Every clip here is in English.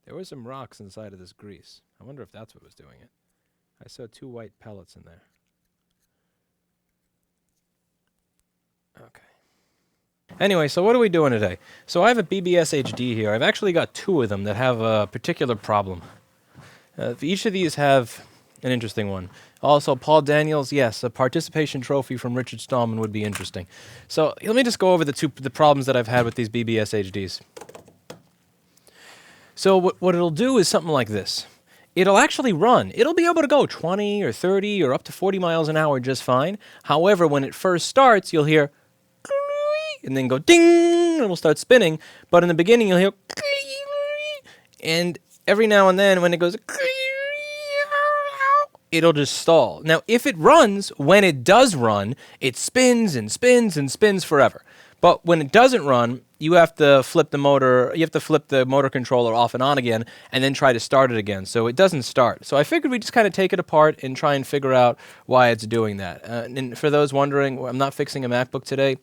There were some rocks inside of this grease. I wonder if that's what was doing it. I saw 2 white pellets in there. Okay. Anyway, so what are we doing today? So I have a BBSHD here. I've actually got 2 of them that have a particular problem. Each of these have an interesting one. Also, Paul Daniels, yes, a participation trophy from Richard Stallman would be interesting. So let me just go over the problems that I've had with these BBSHDs. So what it'll do is something like this. It'll actually run. It'll be able to go 20 or 30 or up to 40 miles an hour just fine. However, when it first starts, you'll hear and then go ding, and it'll start spinning. But in the beginning, you'll hear and every now and then when it goes it'll just stall. Now, if it runs, when it does run, it spins and spins and spins forever. But when it doesn't run, you have to flip the motor, controller off and on again, and then try to start it again. So it doesn't start. So I figured we'd just kind of take it apart and try and figure out why it's doing that. And for those wondering, I'm not fixing a MacBook today.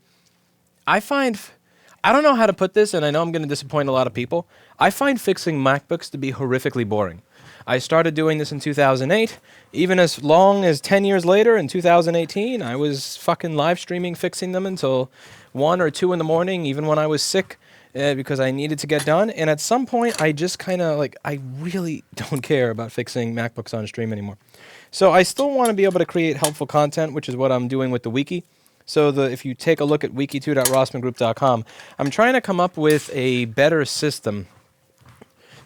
I don't know how to put this, and I know I'm going to disappoint a lot of people. I find fixing MacBooks to be horrifically boring. I started doing this in 2008. Even as long as 10 years later, in 2018, I was fucking live streaming fixing them until 1 or 2 in the morning, even when I was sick, because I needed to get done. And at some point, I just kind of, I really don't care about fixing MacBooks on stream anymore. So I still want to be able to create helpful content, which is what I'm doing with the wiki. So if you take a look at wiki2.rossmangroup.com, I'm trying to come up with a better system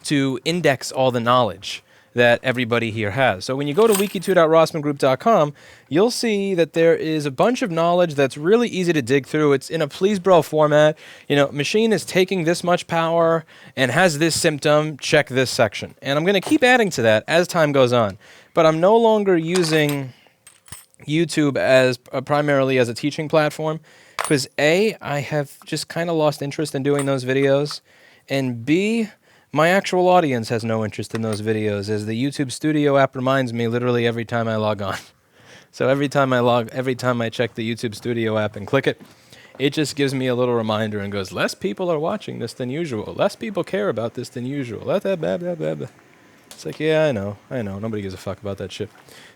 to index all the knowledge that everybody here has. So when you go to wiki2.rossmangroup.com, you'll see that there is a bunch of knowledge that's really easy to dig through. It's in a please bro format. Machine is taking this much power and has this symptom, check this section. And I'm going to keep adding to that as time goes on. But I'm no longer using YouTube as primarily as a teaching platform because A, I have just kind of lost interest in doing those videos, and B, my actual audience has no interest in those videos, as the YouTube Studio app reminds me literally every time I log on. So every time I check the YouTube Studio app and click it, it just gives me a little reminder and goes, less people are watching this than usual. Less people care about this than usual. It's like, yeah, I know. Nobody gives a fuck about that shit.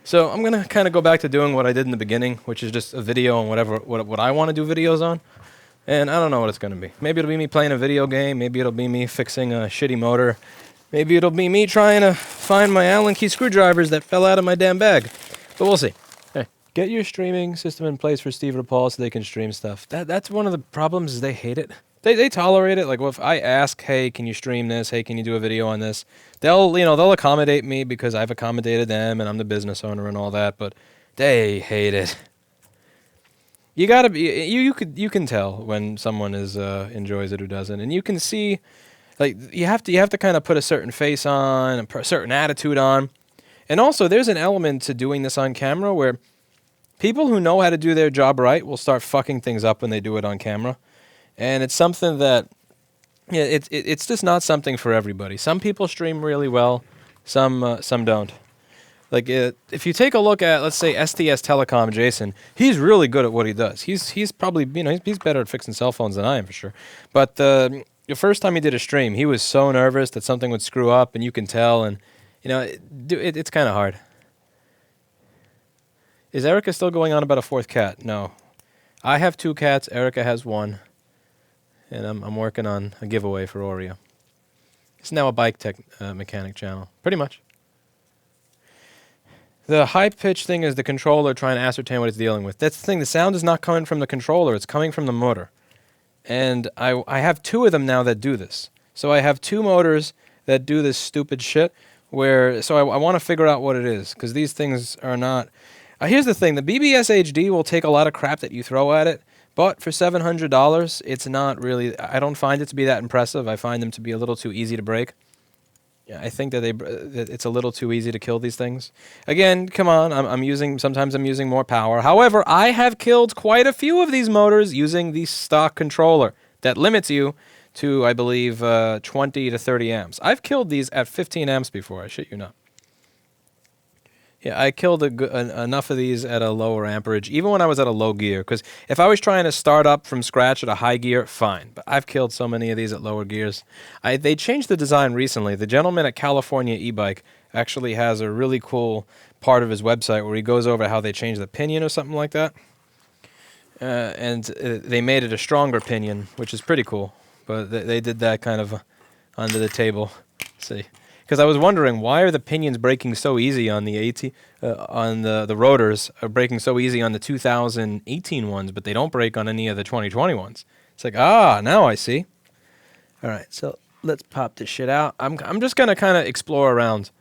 So I'm going to kind of go back to doing what I did in the beginning, which is just a video on what I want to do videos on. And I don't know what it's going to be. Maybe it'll be me playing a video game. Maybe it'll be me fixing a shitty motor. Maybe it'll be me trying to find my Allen key screwdrivers that fell out of my damn bag. But we'll see. Hey, get your streaming system in place for Steve or Paul so they can stream stuff. That's one of the problems is they hate it. They tolerate it. Like, well, if I ask, hey, can you stream this? Hey, can you do a video on this? They'll accommodate me because I've accommodated them and I'm the business owner and all that. But they hate it. You gotta be. You can tell when someone enjoys it or doesn't, and you can see, like you have to kind of put a certain face on, a certain attitude on, and also there's an element to doing this on camera where people who know how to do their job right will start fucking things up when they do it on camera, and it's something that, yeah, it's just not something for everybody. Some people stream really well, some don't. Like, if you take a look at, let's say, STS Telecom Jason, he's really good at what he does. He's probably, he's better at fixing cell phones than I am, for sure. But the first time he did a stream, he was so nervous that something would screw up, and you can tell, and, it's kind of hard. Is Erica still going on about a 4th cat? No. I have 2 cats, Erica has 1, and I'm working on a giveaway for Oreo. It's now a bike tech mechanic channel, pretty much. The high-pitch thing is the controller trying to ascertain what it's dealing with. That's the thing. The sound is not coming from the controller. It's coming from the motor. And I have 2 of them now that do this. So I have 2 motors that do this stupid shit. So I want to figure out what it is, because these things are not... here's the thing. The BBSHD will take a lot of crap that you throw at it, but for $700, it's not really... I don't find it to be that impressive. I find them to be a little too easy to break. I think that it's a little too easy to kill these things. Again, come on, sometimes I'm using more power. However, I have killed quite a few of these motors using the stock controller that limits you to, I believe, 20 to 30 amps. I've killed these at 15 amps before, I shit you not. Yeah, I killed enough of these at a lower amperage, even when I was at a low gear. Because if I was trying to start up from scratch at a high gear, fine. But I've killed so many of these at lower gears. They changed the design recently. The gentleman at California E-Bike actually has a really cool part of his website where he goes over how they changed the pinion or something like that. And they made it a stronger pinion, which is pretty cool. But they did that kind of under the table. Let's see. Because I was wondering, why are the pinions breaking so easy on the on the rotors are breaking so easy on the 2018 ones, but they don't break on any of the 2020 ones. It's like, now I see. All right, so let's pop this shit out. I'm just gonna kind of explore around.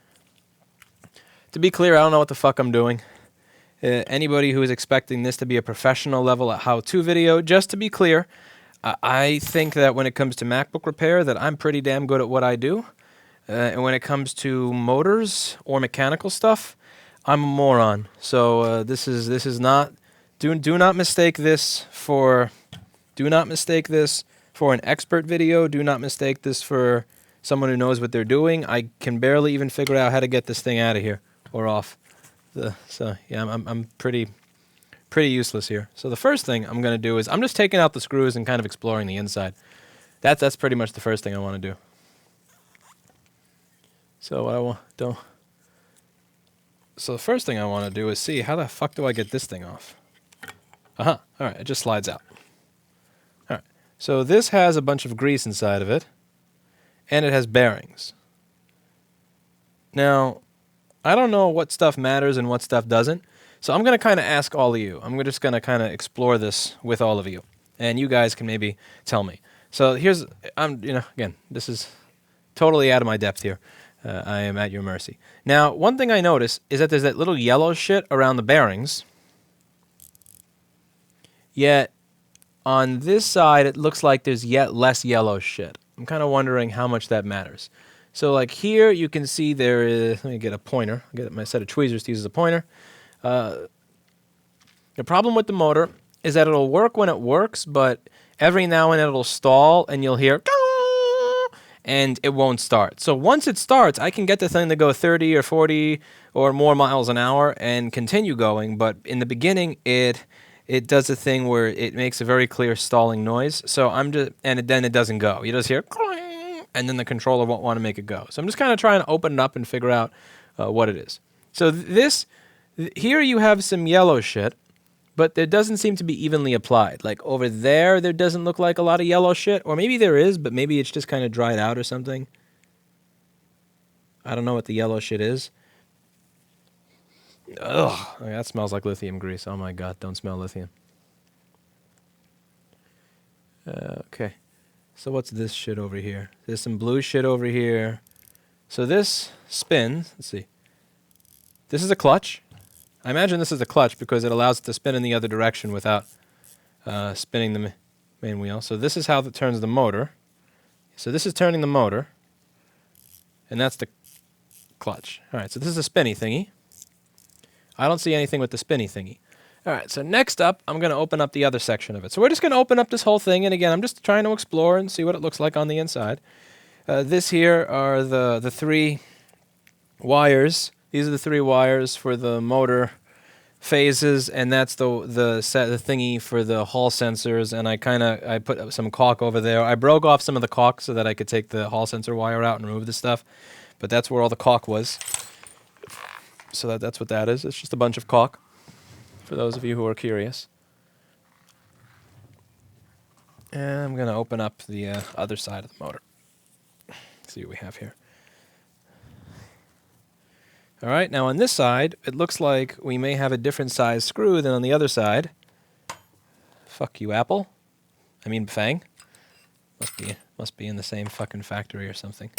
To be clear, I don't know what the fuck I'm doing. Anybody who is expecting this to be a professional level at how-to video, just to be clear, I think that when it comes to MacBook repair, that I'm pretty damn good at what I do. And when it comes to motors or mechanical stuff, I'm a moron. So this is not. Do not mistake this for. Do not mistake this for an expert video. Do not mistake this for someone who knows what they're doing. I can barely even figure out how to get this thing out of here or off. So yeah, I'm pretty useless here. So the first thing I'm gonna do is I'm just taking out the screws and kind of exploring the inside. That's pretty much the first thing I want to do. So So the first thing I want to do is see how the fuck do I get this thing off. All right, it just slides out. All right, so this has a bunch of grease inside of it, and it has bearings. Now, I don't know what stuff matters and what stuff doesn't, so I'm going to kind of ask all of you. I'm just going to kind of explore this with all of you, and you guys can maybe tell me. So again, this is totally out of my depth here. I am at your mercy. Now, one thing I notice is that there's that little yellow shit around the bearings. Yet, on this side, it looks like there's yet less yellow shit. I'm kind of wondering how much that matters. So, like here, you can see there is... Let me get a pointer. I'll get my set of tweezers to use as a pointer. The problem with the motor is that it'll work when it works, but every now and then it'll stall, and you'll hear... and it won't start. So once it starts, I can get the thing to go 30 or 40 or more miles an hour and continue going, but in the beginning, it does a thing where it makes a very clear stalling noise. So then it doesn't go. You just hear, and then the controller won't want to make it go. So I'm just kind of trying to open it up and figure out what it is. So here you have some yellow shit, but there doesn't seem to be evenly applied. Like over there doesn't look like a lot of yellow shit. Or maybe there is, but maybe it's just kind of dried out or something. I don't know what the yellow shit is. Ugh, that smells like lithium grease. Oh my God, don't smell lithium. Okay, so what's this shit over here? There's some blue shit over here. So this spins. Let's see. This is a clutch. I imagine this is a clutch because it allows it to spin in the other direction without spinning the main wheel. So this is how it turns the motor. So this is turning the motor, and that's the clutch. All right, so this is a spinny thingy. I don't see anything with the spinny thingy. All right, so next up, I'm going to open up the other section of it. So we're just going to open up this whole thing, and again, I'm just trying to explore and see what it looks like on the inside. This here are the three wires. These are the three wires for the motor phases, and that's the thingy for the Hall sensors. And I put some caulk over there. I broke off some of the caulk so that I could take the Hall sensor wire out and remove the stuff. But that's where all the caulk was. So that's what that is. It's just a bunch of caulk, for those of you who are curious. And I'm going to open up the other side of the motor. See what we have here. All right, now on this side, it looks like we may have a different size screw than on the other side. Fuck you, Apple. I mean, Bafang. Must be in the same fucking factory or something.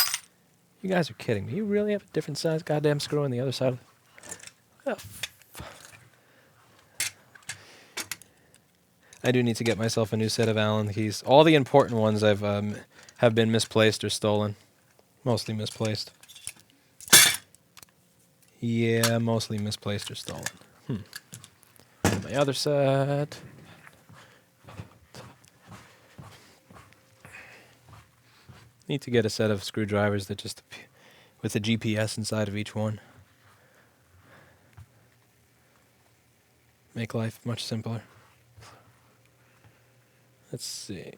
You guys are kidding me. You really have a different size goddamn screw on the other side? I do need to get myself a new set of Allen keys. All the important ones have been misplaced or stolen. Mostly misplaced. Yeah, mostly misplaced or stolen. My other set. Need to get a set of screwdrivers that just with the GPS inside of each one. Make life much simpler. Let's see.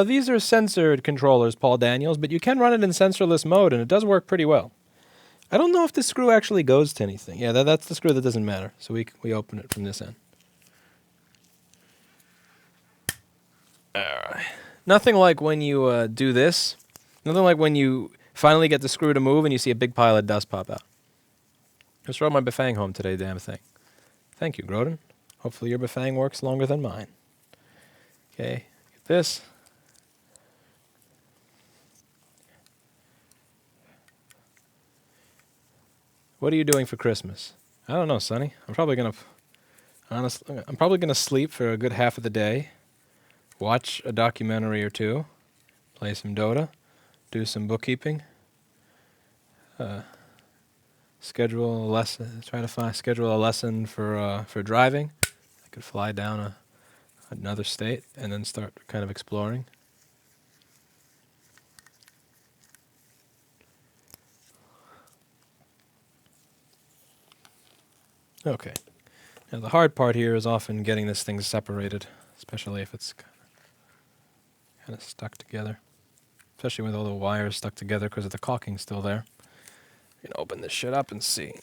These are censored controllers, Paul Daniels, but you can run it in sensorless mode, and it does work pretty well. I don't know if this screw actually goes to anything. Yeah, that's the screw that doesn't matter. So we open it from this end. All right. Nothing like when you do this. Nothing like when you finally get the screw to move and you see a big pile of dust pop out. Just rode my Bafang home today, damn thing. Thank you, Groden. Hopefully your Bafang works longer than mine. Okay, get this. What are you doing for Christmas? I don't know, Sonny. I'm probably gonna sleep for a good half of the day, watch a documentary or two, play some Dota, do some bookkeeping, schedule a lesson. Schedule a lesson for driving. I could fly down another state and then start kind of exploring. Okay. Now the hard part here is often getting this thing separated, especially if it's kind of stuck together. Especially with all the wires stuck together because of the caulking still there. You can open this shit up and see.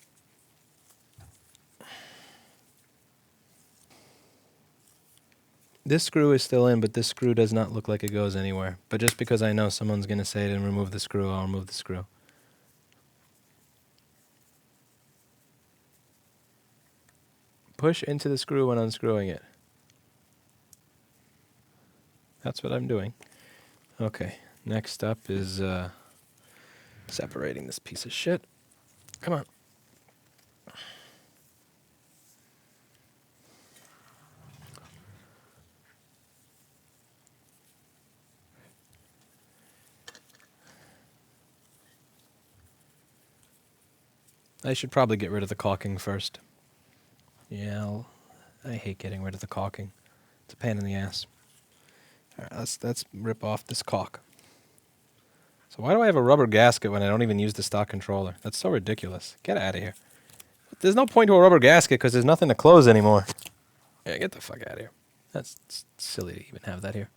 This screw is still in, but this screw does not look like it goes anywhere. But just because I know someone's going to say to remove the screw, I'll remove the screw. Push into the screw when unscrewing it. That's what I'm doing. Okay, next up is separating this piece of shit. Come on. I should probably get rid of the caulking first. Yeah, I hate getting rid of the caulking. It's a pain in the ass. All right, let's rip off this caulk. So why do I have a rubber gasket when I don't even use the stock controller? That's so ridiculous. Get out of here. There's no point to a rubber gasket because there's nothing to close anymore. Yeah, get the fuck out of here. That's silly to even have that here.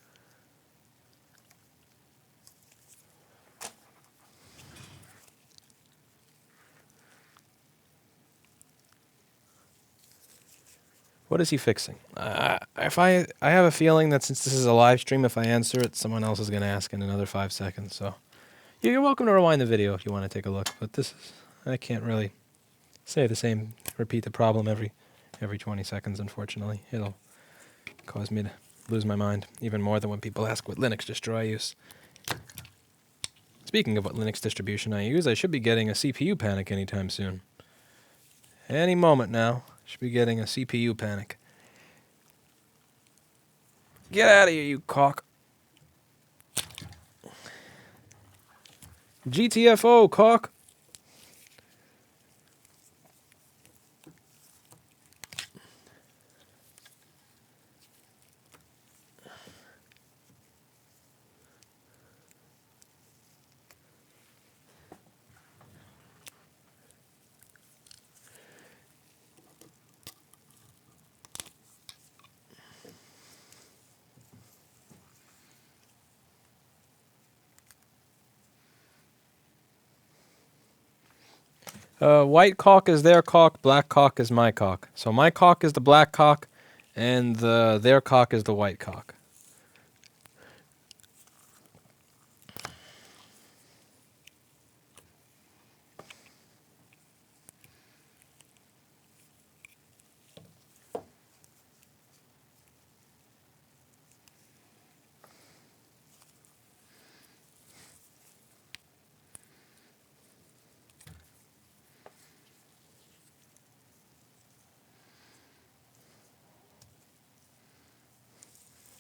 What is he fixing? I have a feeling that since this is a live stream, if I answer it, someone else is going to ask in another 5 seconds. So you're welcome to rewind the video if you want to take a look. But I can't really say the same, repeat the problem every 20 seconds, unfortunately. It'll cause me to lose my mind even more than when people ask what Linux distro I use. Speaking of what Linux distribution I use, I should be getting a CPU panic anytime soon. Any moment now. Should be getting a CPU panic. Get out of here, you cock. GTFO, cock. White caulk is their caulk, black caulk is my caulk. So my caulk is the black caulk, and their caulk is the white caulk.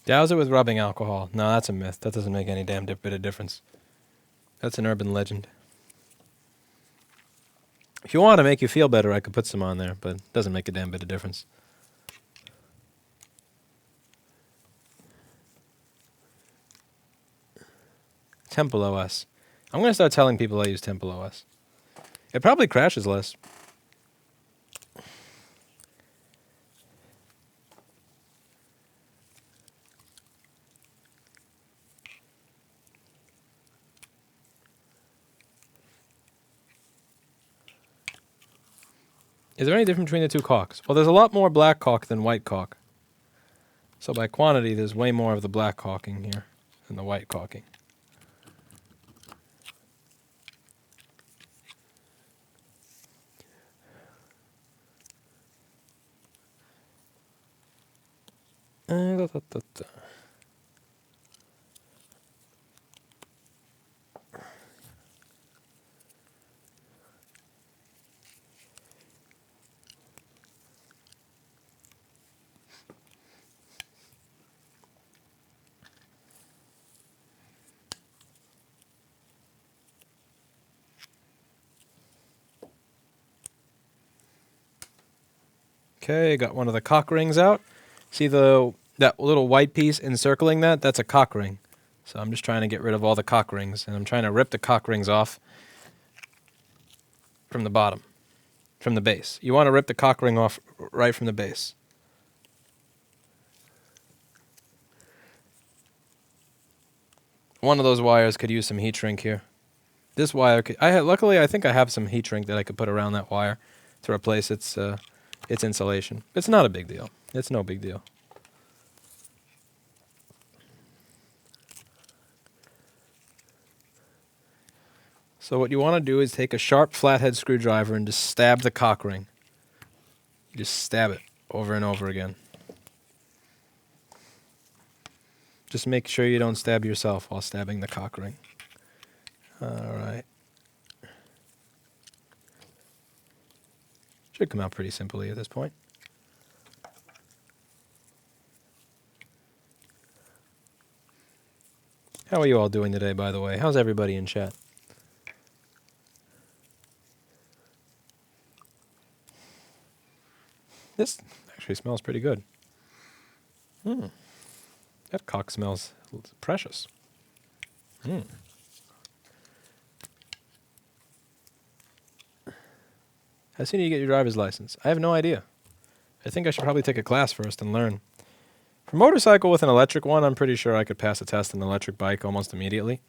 Douse it with rubbing alcohol. No, that's a myth. That doesn't make any damn bit of difference. That's an urban legend. If you want to make you feel better, I could put some on there, but it doesn't make a damn bit of difference. Temple OS. I'm going to start telling people I use Temple OS. It probably crashes less. Is there any difference between the two caulks? Well, there's a lot more black caulk than white caulk. So by quantity, there's way more of the black caulking here than the white caulking. Okay, got one of the cock rings out. See that little white piece encircling that? That's a cock ring. So I'm just trying to get rid of all the cock rings, and I'm trying to rip the cock rings off from the bottom, from the base. You want to rip the cock ring off right from the base. One of those wires could use some heat shrink here. This wire, luckily I think I have some heat shrink that I could put around that wire to replace its insulation. It's not a big deal. It's no big deal. So what you want to do is take a sharp flathead screwdriver and just stab the cock ring. You just stab it over and over again. Just make sure you don't stab yourself while stabbing the cock ring. Alright. Should come out pretty simply at this point. How are you all doing today, by the way? How's everybody in chat? This actually smells pretty good. That cock smells precious. How soon do you get your driver's license? I have no idea. I think I should probably take a class first and learn. For motorcycle with an electric one, I'm pretty sure I could pass a test on an electric bike almost immediately.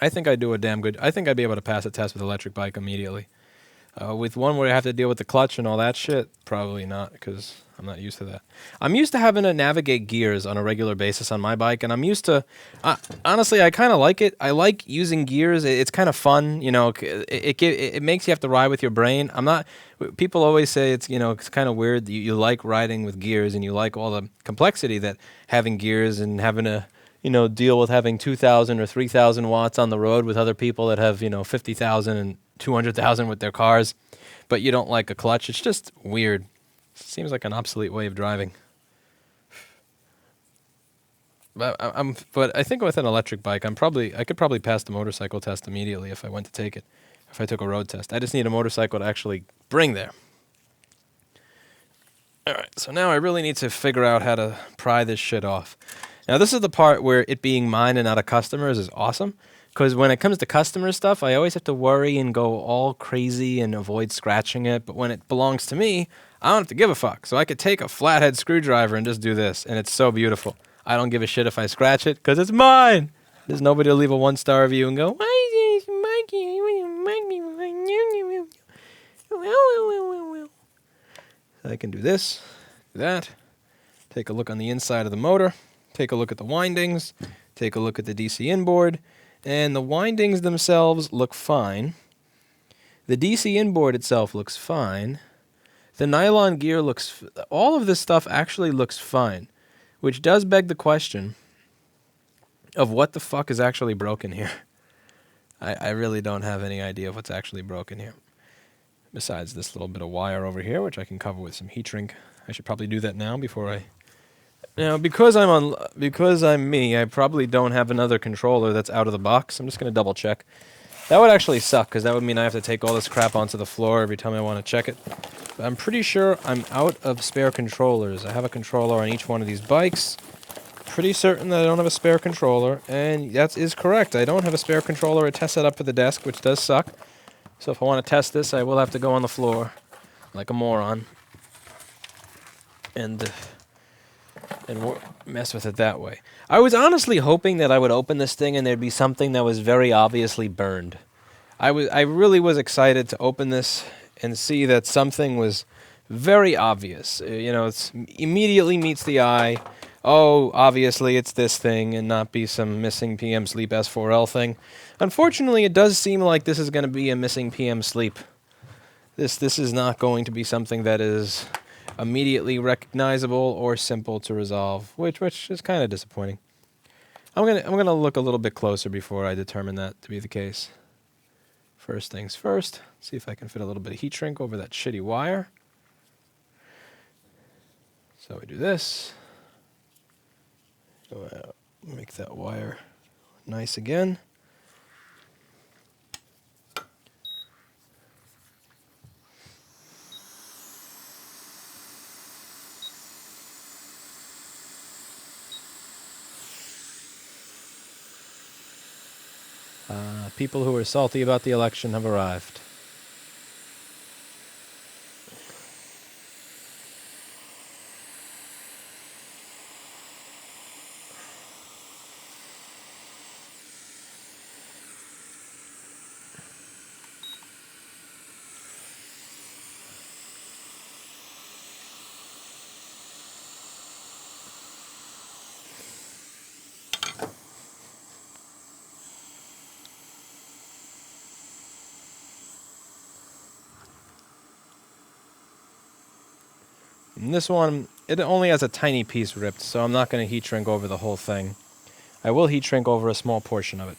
I think I'd do a damn good... I think I'd be able to pass a test with an electric bike immediately. With one where I have to deal with the clutch and all that shit, probably not, because I'm not used to that. I'm used to having to navigate gears on a regular basis on my bike, and I'm used to... honestly, I kind of like it. I like using gears. It's kind of fun, you know. It makes you have to ride with your brain. I'm not... People always say it's, you know, it's kind of weird. You like riding with gears, and you like all the complexity that having gears and having to, you know, deal with having 2,000 or 3,000 watts on the road with other people that have, you know, 50,000 and 200,000 with their cars, but you don't like a clutch. It's just weird. Seems like an obsolete way of driving. But I think with an electric bike, I could probably pass the motorcycle test immediately if I went to take it. If I took a road test, I just need a motorcycle to actually bring there. All right, so now I really need to figure out how to pry this shit off. Now this is the part where it being mine and not a customer's is awesome. Because when it comes to customer stuff, I always have to worry and go all crazy and avoid scratching it. But when it belongs to me, I don't have to give a fuck. So I could take a flathead screwdriver and just do this. And it's so beautiful. I don't give a shit if I scratch it because it's mine. There's nobody to leave a 1-star review and go, why is this Mikey? So I can do this, do that. Take a look on the inside of the motor. Take a look at the windings. Take a look at the DC inboard. And the windings themselves look fine. The DC inboard itself looks fine. The nylon gear looks... all of this stuff actually looks fine. Which does beg the question of what the fuck is actually broken here. I really don't have any idea of what's actually broken here. Besides this little bit of wire over here, which I can cover with some heat shrink. I should probably do that now before I... Now, because I'm me, I probably don't have another controller that's out of the box. I'm just going to double check. That would actually suck, because that would mean I have to take all this crap onto the floor every time I want to check it. But I'm pretty sure I'm out of spare controllers. I have a controller on each one of these bikes. Pretty certain that I don't have a spare controller, and that is correct. I don't have a spare controller or test set up for the desk, which does suck. So if I want to test this, I will have to go on the floor like a moron and mess with it that way. I was honestly hoping that I would open this thing and there'd be something that was very obviously burned. I really was excited to open this and see that something was very obvious. You know, it's immediately meets the eye. Oh, obviously it's this thing, and not be some missing PM sleep S4L thing. Unfortunately, it does seem like this is going to be a missing PM sleep. This is not going to be something that is immediately recognizable or simple to resolve, which is kind of disappointing. I'm gonna look a little bit closer before I determine that to be the case. First things first, see if I can fit a little bit of heat shrink over that shitty wire. So we do this. Make that wire nice again. People who are salty about the election have arrived. And this one, it only has a tiny piece ripped, so I'm not going to heat shrink over the whole thing. I will heat shrink over a small portion of it.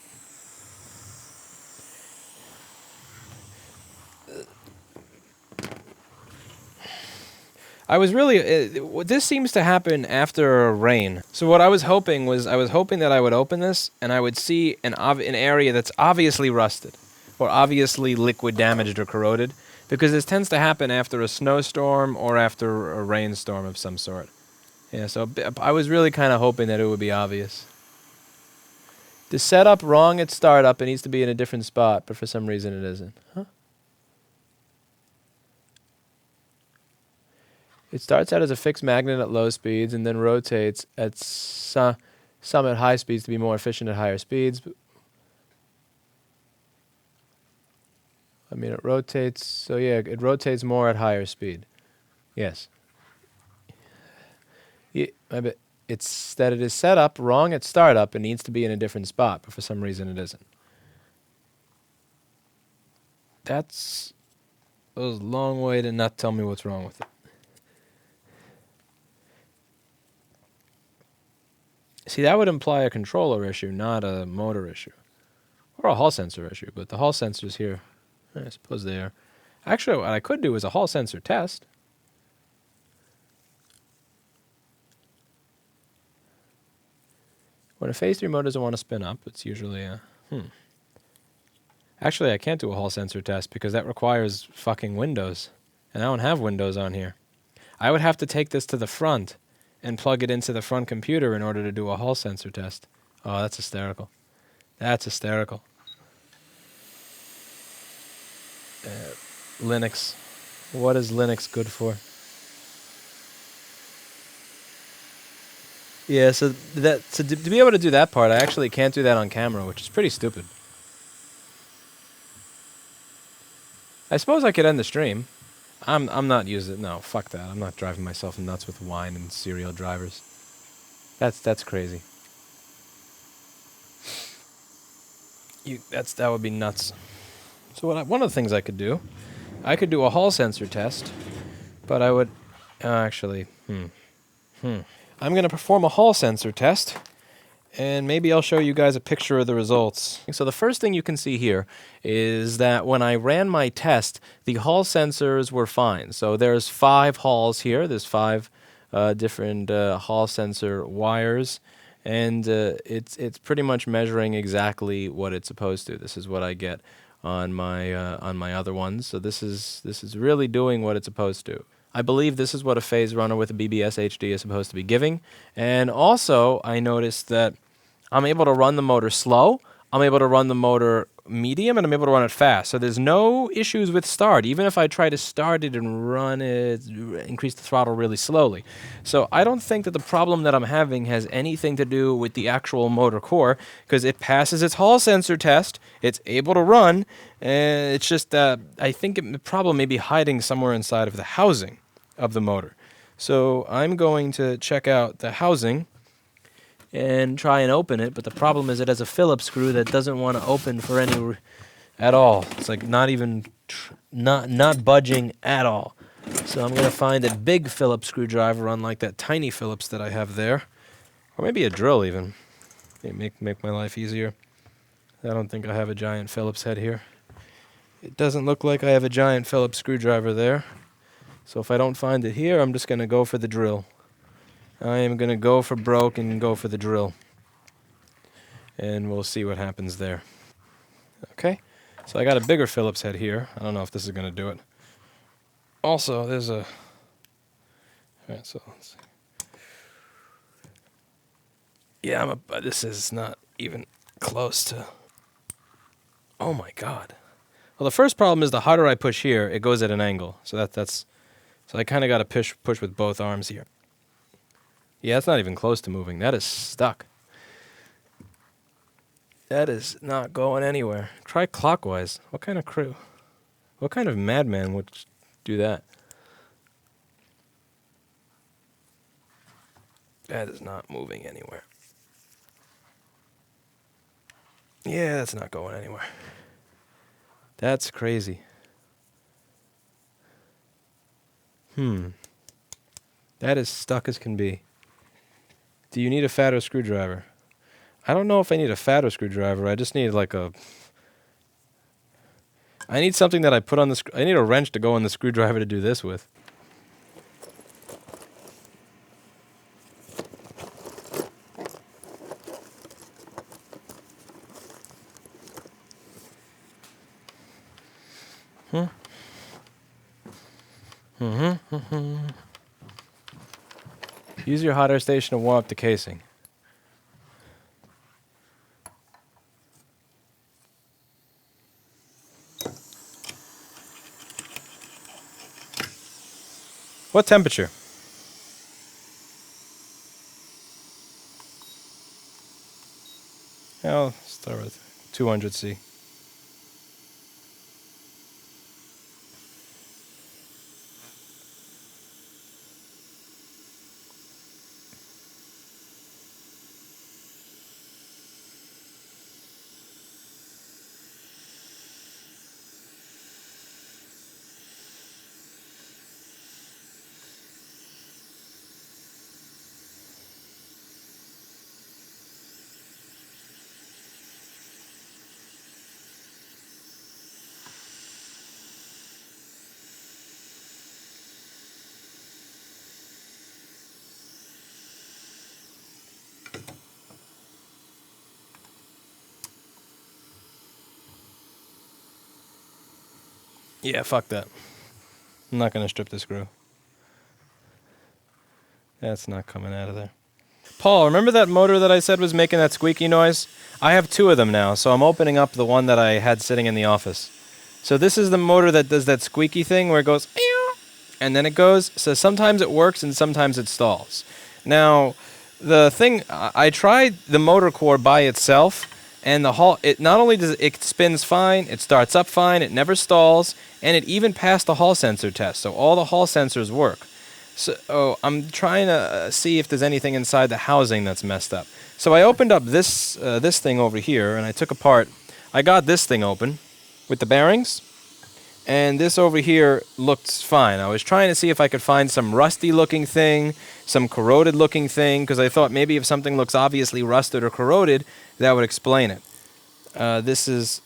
I was really, this seems to happen after rain. So what I was hoping was, I was hoping that I would open this and I would see an area that's obviously rusted or obviously liquid damaged or corroded, because this tends to happen after a snowstorm or after a rainstorm of some sort. Yeah, so I was really kind of hoping that it would be obvious. The setup wrong at startup, it needs to be in a different spot, but for some reason it isn't. Huh? It starts out as a fixed magnet at low speeds and then rotates at some at high speeds to be more efficient at higher speeds. I mean, it rotates, so yeah, it rotates more at higher speed. Yes. Yeah, it's that it is set up wrong at startup and needs to be in a different spot, but for some reason it isn't. That was a long way to not tell me what's wrong with it. See, that would imply a controller issue, not a motor issue. Or a hall sensor issue, but the hall sensor's here. I suppose they are. Actually, what I could do is a hall sensor test. When a phase 3 motor doesn't want to spin up, it's usually a... Actually, I can't do a hall sensor test because that requires fucking windows. And I don't have windows on here. I would have to take this to the front and plug it into the front computer in order to do a hall sensor test. Oh, that's hysterical. That's hysterical. Linux. What is Linux good for? Yeah, so to be able to do that part, I actually can't do that on camera, which is pretty stupid. I suppose I could end the stream. I'm not using... No, fuck that. I'm not driving myself nuts with wine and serial drivers. That's crazy. That would be nuts. So one of the things I could do a hall sensor test, but I would... actually, I'm going to perform a hall sensor test, and maybe I'll show you guys a picture of the results. So the first thing you can see here is that when I ran my test, the hall sensors were fine. So there's 5 halls here. There's 5 different hall sensor wires, and it's pretty much measuring exactly what it's supposed to. This is what I get on my other ones. So this is really doing what it's supposed to. I believe this is what a phase runner with a BBSHD is supposed to be giving. And also, I noticed that I'm able to run the motor slow, I'm able to run the motor medium, and I'm able to run it fast. So there's no issues with start, even if I try to start it and run it, increase the throttle really slowly. So I don't think that the problem that I'm having has anything to do with the actual motor core, because it passes its Hall sensor test, it's able to run, and it's just that I think the problem may be hiding somewhere inside of the housing of the motor. So I'm going to check out the housing and try and open it, but the problem is it has a Phillips screw that doesn't want to open for any at all. It's like not even not budging at all. So I'm going to find a big Phillips screwdriver, unlike that tiny Phillips that I have there, or maybe a drill even. Make my life easier. I don't think I have a giant Phillips head here. It doesn't look like I have a giant Phillips screwdriver there. So if I don't find it here, I'm just going to go for the drill. I am going to go for broke and go for the drill. And we'll see what happens there. Okay, so I got a bigger Phillips head here. I don't know if this is going to do it. Also, there's a... Alright, so let's see. Yeah, this is not even close to... Oh my god. Well, the first problem is the harder I push here, it goes at an angle. So that's... So I kind of got to push with both arms here. Yeah, it's not even close to moving. That is stuck. That is not going anywhere. Try clockwise. What kind of madman would do that? That is not moving anywhere. Yeah, that's not going anywhere. That's crazy. That is stuck as can be. Do you need a fatter screwdriver? I don't know if I need a fatter screwdriver. I just need I need something that I put on the I need a wrench to go on the screwdriver to do this with. Use your hot air station to warm up the casing. What temperature? I'll start with 200 C. Yeah, fuck that. I'm not going to strip the screw. That's not coming out of there. Paul, remember that motor that I said was making that squeaky noise? I have two of them now, so I'm opening up the one that I had sitting in the office. So this is the motor that does that squeaky thing where it goes, and then it goes. So sometimes it works and sometimes it stalls. Now, the thing, I tried the motor core by itself, and it not only does it spins fine, it starts up fine, it never stalls, and it even passed the Hall sensor test. So all the Hall sensors work. So I'm trying to see if there's anything inside the housing that's messed up. So I opened up this thing over here, and I took apart. I got this thing open with the bearings, and this over here looked fine. I was trying to see if I could find some rusty-looking thing, some corroded-looking thing, because I thought maybe if something looks obviously rusted or corroded, that would explain it. This is,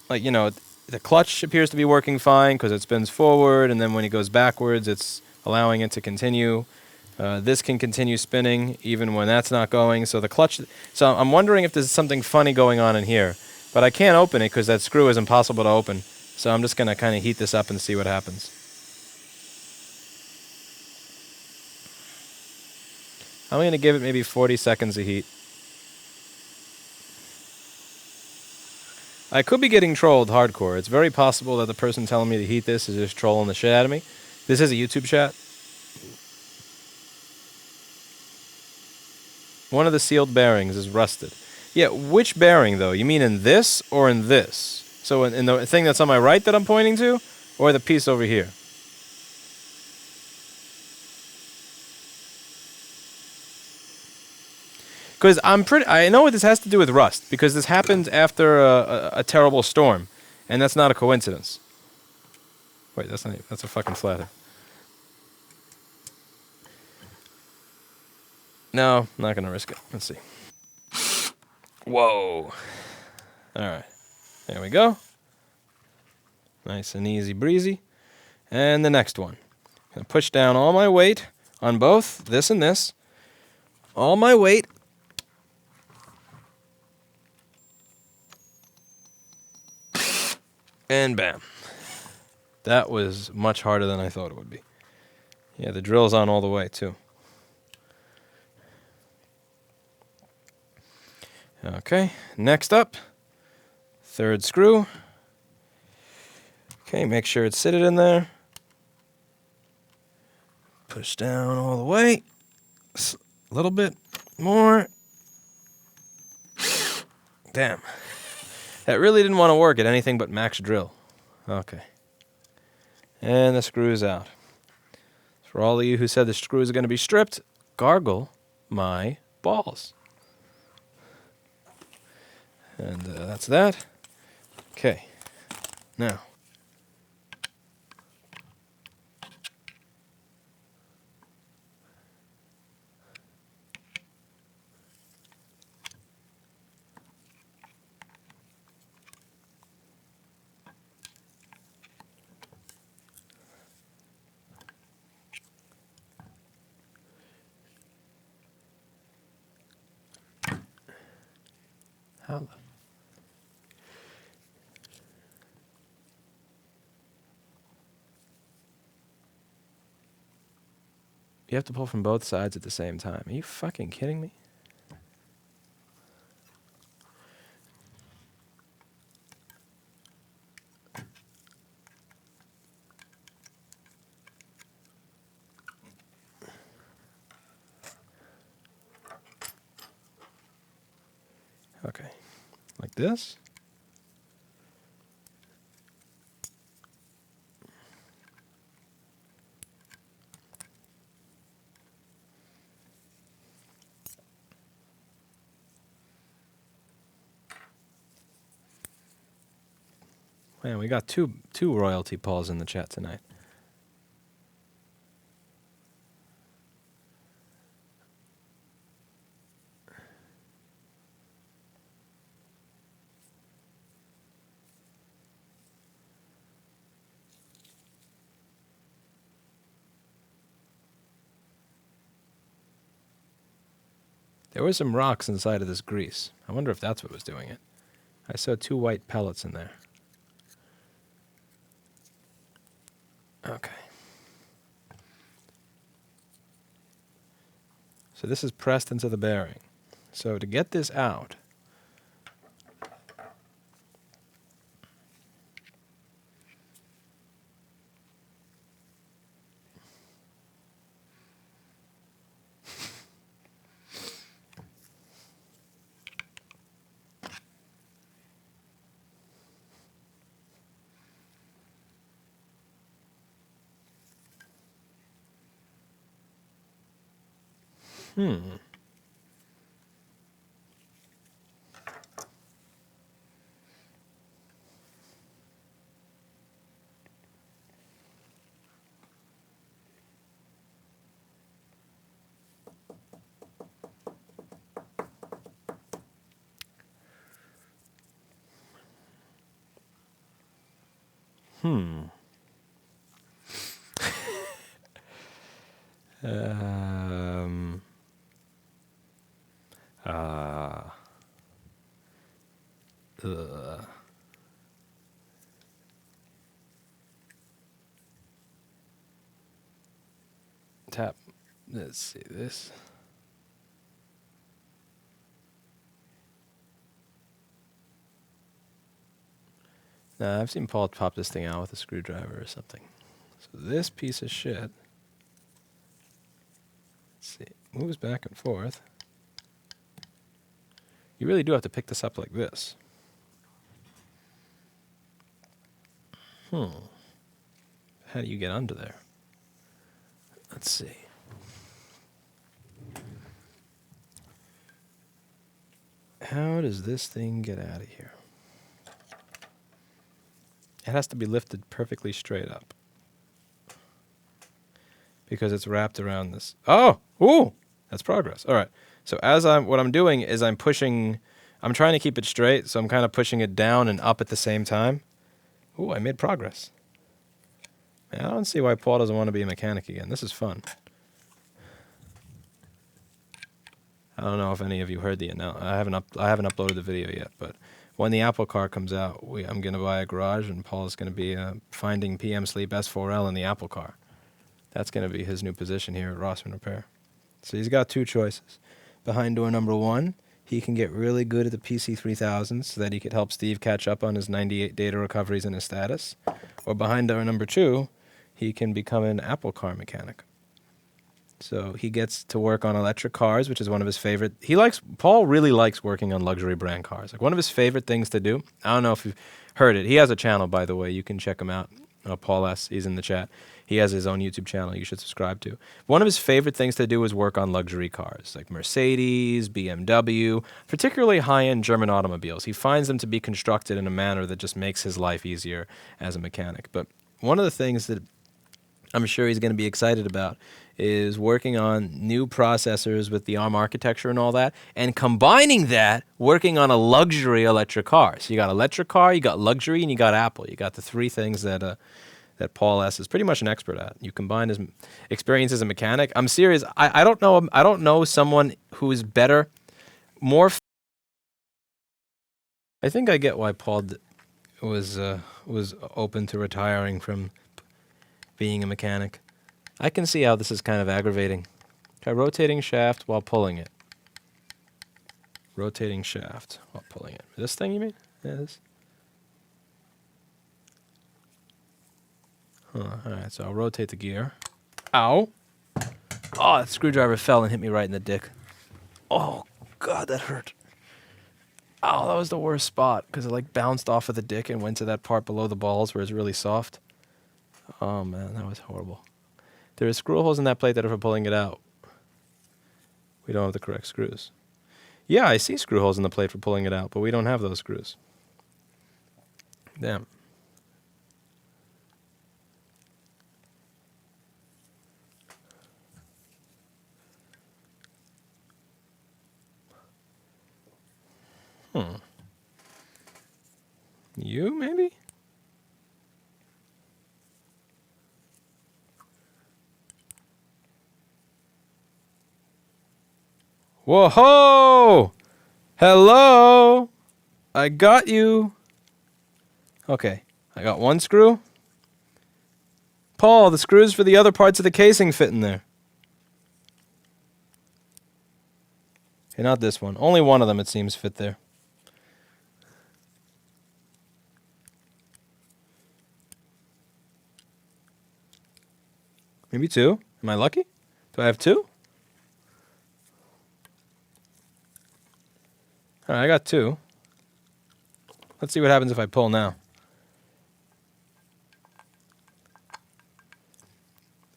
like, the clutch appears to be working fine because it spins forward, and then when it goes backwards, it's allowing it to continue. This can continue spinning even when that's not going. So the clutch. So I'm wondering if there's something funny going on in here, but I can't open it because that screw is impossible to open. So I'm just gonna kind of heat this up and see what happens. I'm gonna give it maybe 40 seconds of heat. I could be getting trolled hardcore. It's very possible that the person telling me to heat this is just trolling the shit out of me. This is a YouTube chat. One of the sealed bearings is rusted. Yeah, which bearing though? You mean in this or in this? So in the thing that's on my right that I'm pointing to, or the piece over here? Because I know what this has to do with rust, because this happened after a terrible storm, and that's not a coincidence. Wait, that's a fucking flathead. No, not gonna risk it. Let's see. Whoa. All right, there we go. Nice and easy breezy. And the next one. Gonna push down all my weight on both this and this. All my weight. And bam. That was much harder than I thought it would be. Yeah, the drill's on all the way, too. Okay, next up, third screw. Okay, make sure it's seated in there. Push down all the way. A little bit more. Damn. That really didn't want to work at anything but max drill. Okay. And the screw's out. For all of you who said the screws are going to be stripped, gargle my balls. And that's that. Okay. Now. How the... You have to pull from both sides at the same time. Are you fucking kidding me? Okay. Like this. Man, we got two royalty Pauls in the chat tonight. There were some rocks inside of this grease. I wonder if that's what was doing it. I saw 2 white pellets in there. Okay. So this is pressed into the bearing. So to get this out, Tap. Let's see this. Nah, I've seen Paul pop this thing out with a screwdriver or something. So this piece of shit, let's see, moves back and forth. You really do have to pick this up like this. How do you get under there? Let's see. How does this thing get out of here? It has to be lifted perfectly straight up. Because it's wrapped around this. Oh! Ooh! That's progress. All right. So what I'm doing is I'm trying to keep it straight, so I'm kind of pushing it down and up at the same time. Ooh, I made progress. Man, I don't see why Paul doesn't want to be a mechanic again. This is fun. I don't know if any of you heard the announcement. I haven't uploaded the video yet, but when the Apple car comes out, I'm going to buy a garage, and Paul's going to be finding PM Sleep S4L in the Apple car. That's going to be his new position here at Rossman Repair. So he's got two choices. Behind door number 1, he can get really good at the PC3000s so that he could help Steve catch up on his 98 data recoveries and his status. Or behind door number 2, he can become an Apple car mechanic. So he gets to work on electric cars, which is one of his favorite. Paul really likes working on luxury brand cars. Like one of his favorite things to do. I don't know if you've heard it. He has a channel, by the way. You can check him out. Paul S. He's in the chat. He has his own YouTube channel you should subscribe to. One of his favorite things to do is work on luxury cars, like Mercedes, BMW, particularly high-end German automobiles. He finds them to be constructed in a manner that just makes his life easier as a mechanic. But one of the things that I'm sure he's going to be excited about is working on new processors with the ARM architecture and all that, and combining that, working on a luxury electric car. So you got electric car, you got luxury, and you got Apple. You got the three things that Paul S. is pretty much an expert at. You combine his experience as a mechanic. I'm serious. I don't know someone who is better, more. I think I get why Paul was open to retiring from being a mechanic. I can see how this is kind of aggravating. Try rotating shaft while pulling it. Rotating shaft while pulling it. This thing you mean? Yeah, this. Alright, so I'll rotate the gear. Ow! Oh, that screwdriver fell and hit me right in the dick. Oh, God, that hurt. Oh, that was the worst spot, because it like bounced off of the dick and went to that part below the balls where it's really soft. Oh, man, that was horrible. There are screw holes in that plate that are for pulling it out. We don't have the correct screws. Yeah, I see screw holes in the plate for pulling it out, but we don't have those screws. Damn. You, maybe? Whoa-ho! Hello! I got you. Okay, I got one screw. Paul, the screws for the other parts of the casing fit in there. Okay, not this one. Only one of them, it seems, fit there. Maybe two. Am I lucky? Do I have two? All right, I got two. Let's see what happens if I pull now.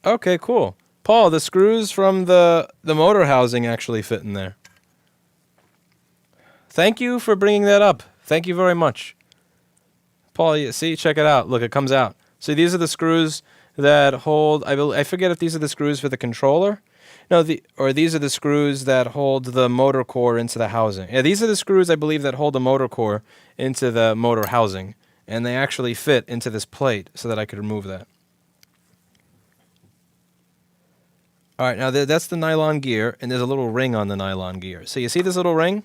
Okay, cool. Paul, the screws from the motor housing actually fit in there. Thank you for bringing that up. Thank you very much. Paul, you see, check it out. Look, it comes out. So these are the screws that hold, I forget if these are the screws for the controller. No, these are the screws that hold the motor core into the housing. Yeah, these are the screws, I believe, that hold the motor core into the motor housing. And they actually fit into this plate so that I could remove that. All right, now that's the nylon gear, and there's a little ring on the nylon gear. So you see this little ring?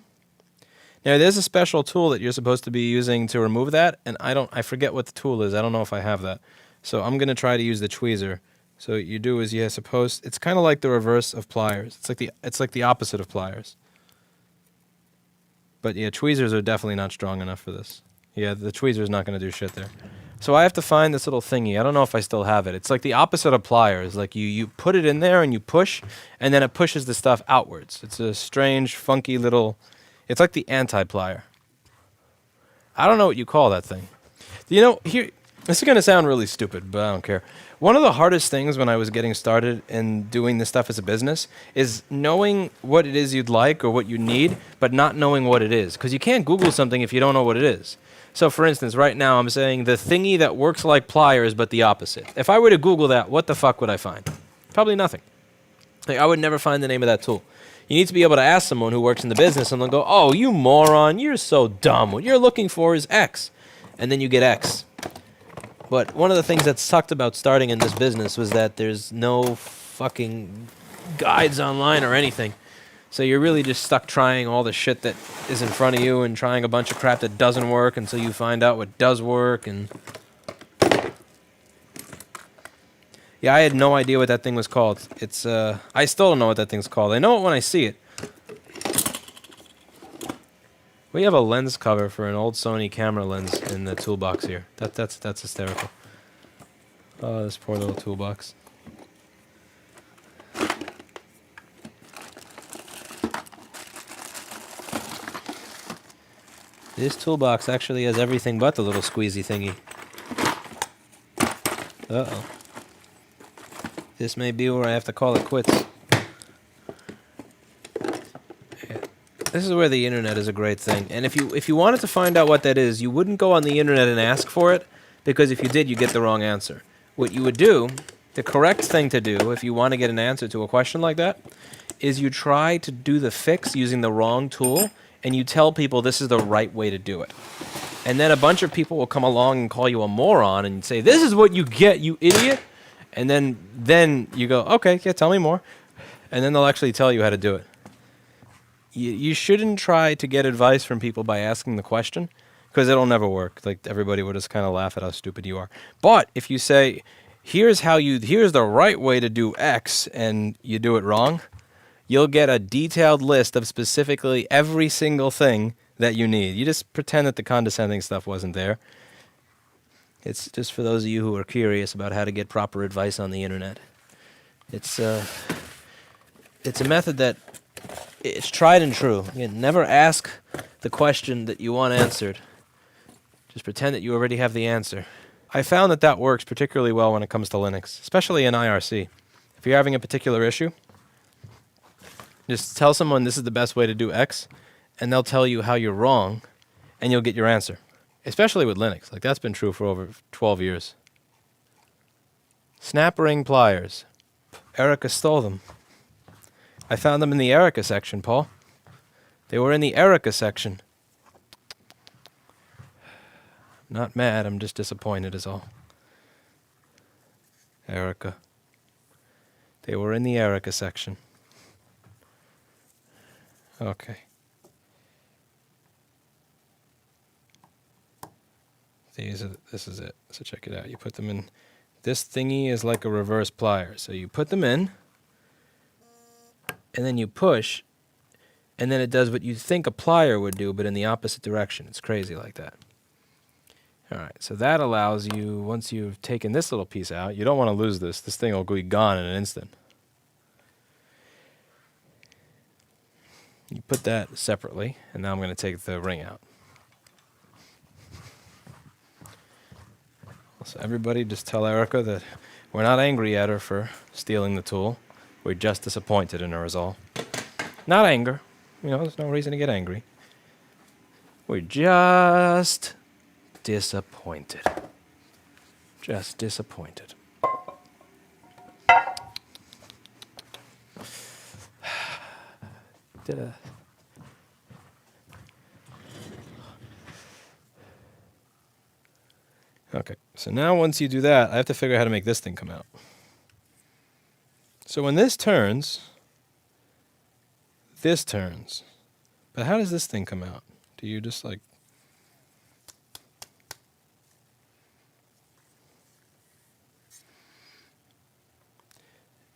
Now, there's a special tool that you're supposed to be using to remove that, and I forget what the tool is. I don't know if I have that. So I'm going to try to use the tweezer. So what you do is it's kind of like the reverse of pliers. It's like the opposite of pliers. But yeah, tweezers are definitely not strong enough for this. Yeah, the tweezer's not going to do shit there. So I have to find this little thingy. I don't know if I still have it. It's like the opposite of pliers. Like you put it in there and you push, and then it pushes the stuff outwards. It's a strange, funky little... It's like the anti-plier. I don't know what you call that thing. You know, here... This is going to sound really stupid, but I don't care. One of the hardest things when I was getting started and doing this stuff as a business is knowing what it is you'd like or what you need, but not knowing what it is. Because you can't Google something if you don't know what it is. So, for instance, right now I'm saying the thingy that works like pliers, but the opposite. If I were to Google that, what the fuck would I find? Probably nothing. Like, I would never find the name of that tool. You need to be able to ask someone who works in the business, and they'll go, "Oh, you moron, you're so dumb. What you're looking for is X." And then you get X. But one of the things that sucked about starting in this business was that there's no fucking guides online or anything. So you're really just stuck trying all the shit that is in front of you and trying a bunch of crap that doesn't work until you find out what does work. And yeah, I had no idea what that thing was called. I still don't know what that thing's called. I know it when I see it. We have a lens cover for an old Sony camera lens in the toolbox here. That's hysterical. Oh, this poor little toolbox. This toolbox actually has everything but the little squeezy thingy. Uh-oh. This may be where I have to call it quits. This is where the internet is a great thing. And if you wanted to find out what that is, you wouldn't go on the internet and ask for it, because if you did, you get the wrong answer. What you would do, the correct thing to do if you want to get an answer to a question like that, is you try to do the fix using the wrong tool, and you tell people this is the right way to do it. And then a bunch of people will come along and call you a moron and say, "This is what you get, you idiot." And then you go, "Okay, yeah, tell me more." And then they'll actually tell you how to do it. You shouldn't try to get advice from people by asking the question, because it'll never work. Like, everybody will just kind of laugh at how stupid you are. But if you say, here's the right way to do X, and you do it wrong, you'll get a detailed list of specifically every single thing that you need. You just pretend that the condescending stuff wasn't there. It's just for those of you who are curious about how to get proper advice on the internet. It's a method that it's tried and true. Again, never ask the question that you want answered. Just pretend that you already have the answer. I found that works particularly well when it comes to Linux, especially in IRC. If you're having a particular issue, just tell someone this is the best way to do X, and they'll tell you how you're wrong, and you'll get your answer. Especially with Linux. Like, that's been true for over 12 years. Snap ring pliers. Erica stole them. I found them in the Erica section, Paul. They were in the Erica section. Not mad, I'm just disappointed is all. Erica. They were in the Erica section. Okay. This is it. So check it out. You put them in. This thingy is like a reverse plier. So you put them in, and then you push, and then it does what you think a plier would do, but in the opposite direction. It's crazy like that. All right, so that allows you, once you've taken this little piece out, you don't want to lose this. This thing will be gone in an instant. You put that separately, and now I'm going to take the ring out. So everybody just tell Erica that we're not angry at her for stealing the tool. We're just disappointed in her is all. Not anger. There's no reason to get angry. We're just disappointed. Just disappointed. Okay, so now once you do that, I have to figure out how to make this thing come out. So when this turns. But how does this thing come out? Do you just like...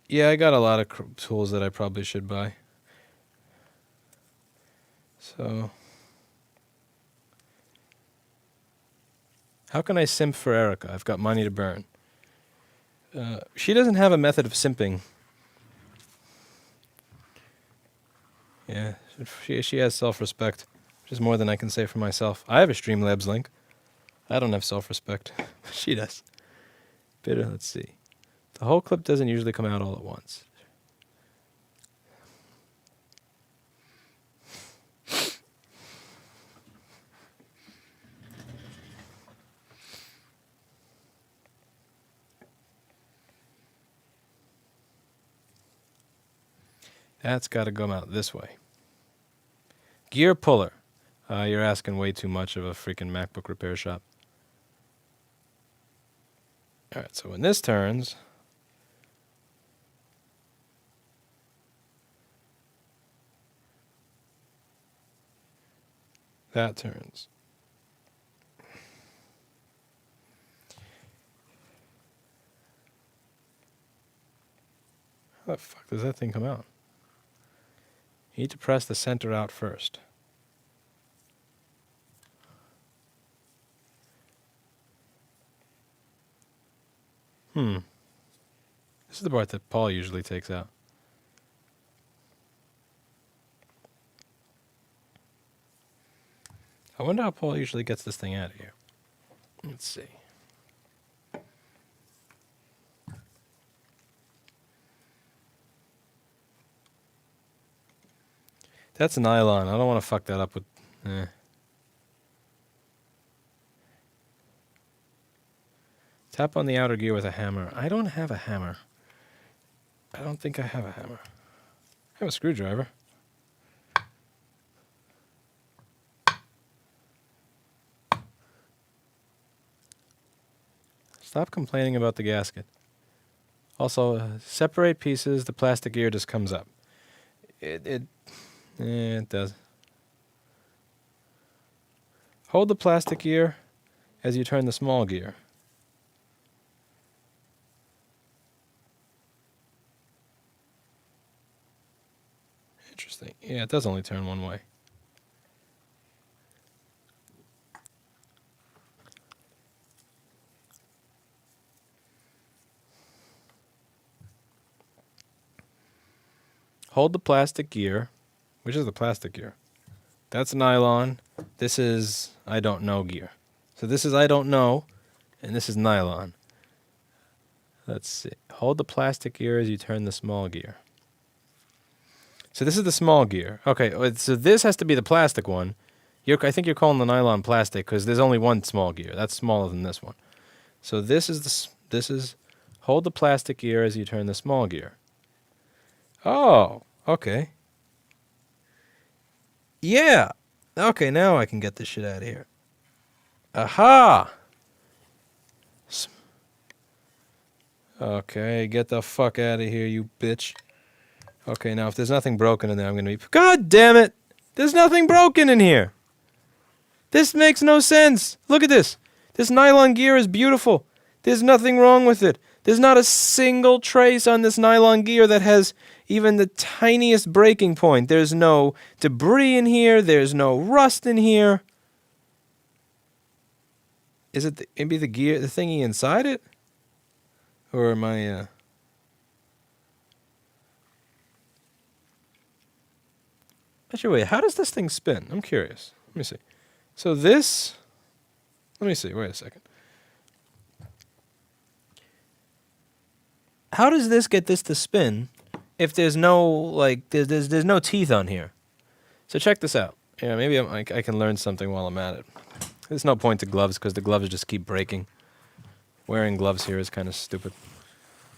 Yeah, I got a lot of tools that I probably should buy. So... How can I simp for Erica? I've got money to burn. She doesn't have a method of simping. Yeah, she has self-respect, which is more than I can say for myself. I have a Streamlabs link. I don't have self-respect. She does. Bitter, let's see. The whole clip doesn't usually come out all at once. That's got to come out this way. Gear puller. You're asking way too much of a freaking MacBook repair shop. All right, so when this turns, that turns. How the fuck does that thing come out? You need to press the center out first. This is the part that Paul usually takes out. I wonder how Paul usually gets this thing out of here. Let's see. That's nylon. I don't want to fuck that up with... Tap on the outer gear with a hammer. I don't have a hammer. I don't think I have a hammer. I have a screwdriver. Stop complaining about the gasket. Also, separate pieces. The plastic gear just comes up. It does. Hold the plastic gear as you turn the small gear. Interesting. Yeah, it does only turn one way. Hold the plastic gear. Which is the plastic gear? That's nylon. This is I don't know gear. So this is I don't know, and this is nylon. Let's see. Hold the plastic gear as you turn the small gear. So this is the small gear. Okay, so this has to be the plastic one. I think you're calling the nylon plastic because there's only one small gear. That's smaller than this one. So this is hold the plastic gear as you turn the small gear. Oh, okay. Yeah. Okay, now I can get this shit out of here. Aha! Okay, get the fuck out of here, you bitch. Okay, now if there's nothing broken in there, I'm gonna be... God damn it! There's nothing broken in here! This makes no sense! Look at this! This nylon gear is beautiful. There's nothing wrong with it. There's not a single trace on this nylon gear that has even the tiniest breaking point. There's no debris in here. There's no rust in here. Is it maybe the gear, the thingy inside it? Or am I... Actually, wait, how does this thing spin? I'm curious. Let me see. So this... Let me see, wait a second. How does this get this to spin if there's no, like, there's no teeth on here? So check this out. Yeah, maybe I can learn something while I'm at it. There's no point to gloves because the gloves just keep breaking. Wearing gloves here is kind of stupid.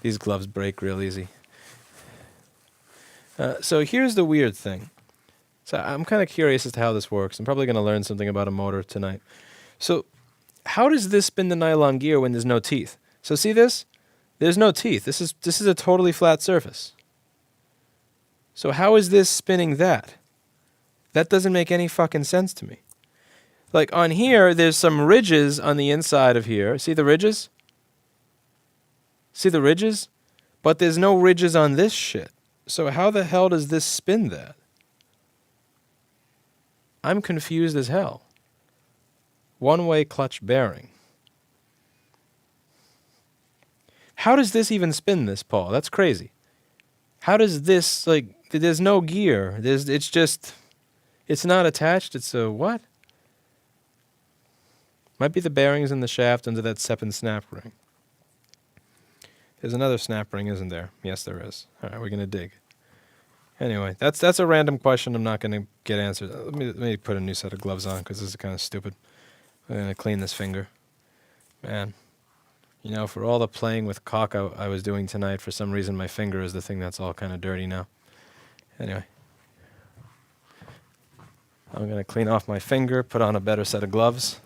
These gloves break real easy. So here's the weird thing. So I'm kind of curious as to how this works. I'm probably going to learn something about a motor tonight. So how does this spin the nylon gear when there's no teeth? So see this? There's no teeth. This is a totally flat surface. So how is this spinning that? That doesn't make any fucking sense to me. Like on here, there's some ridges on the inside of here. See the ridges? See the ridges? But there's no ridges on this shit. So how the hell does this spin that? I'm confused as hell. One-way clutch bearing. How does this even spin this, Paul? That's crazy. How does this, like, there's no gear. It's not attached. It's a what? Might be the bearings in the shaft under that second snap ring. There's another snap ring, isn't there? Yes, there is. All right, we're going to dig. Anyway, that's a random question I'm not going to get answered. Let me put a new set of gloves on because this is kind of stupid. I'm going to clean this finger. Man, you know, for all the playing with caulk I was doing tonight, for some reason my finger is the thing that's all kind of dirty now. Anyway, I'm going to clean off my finger, put on a better set of gloves.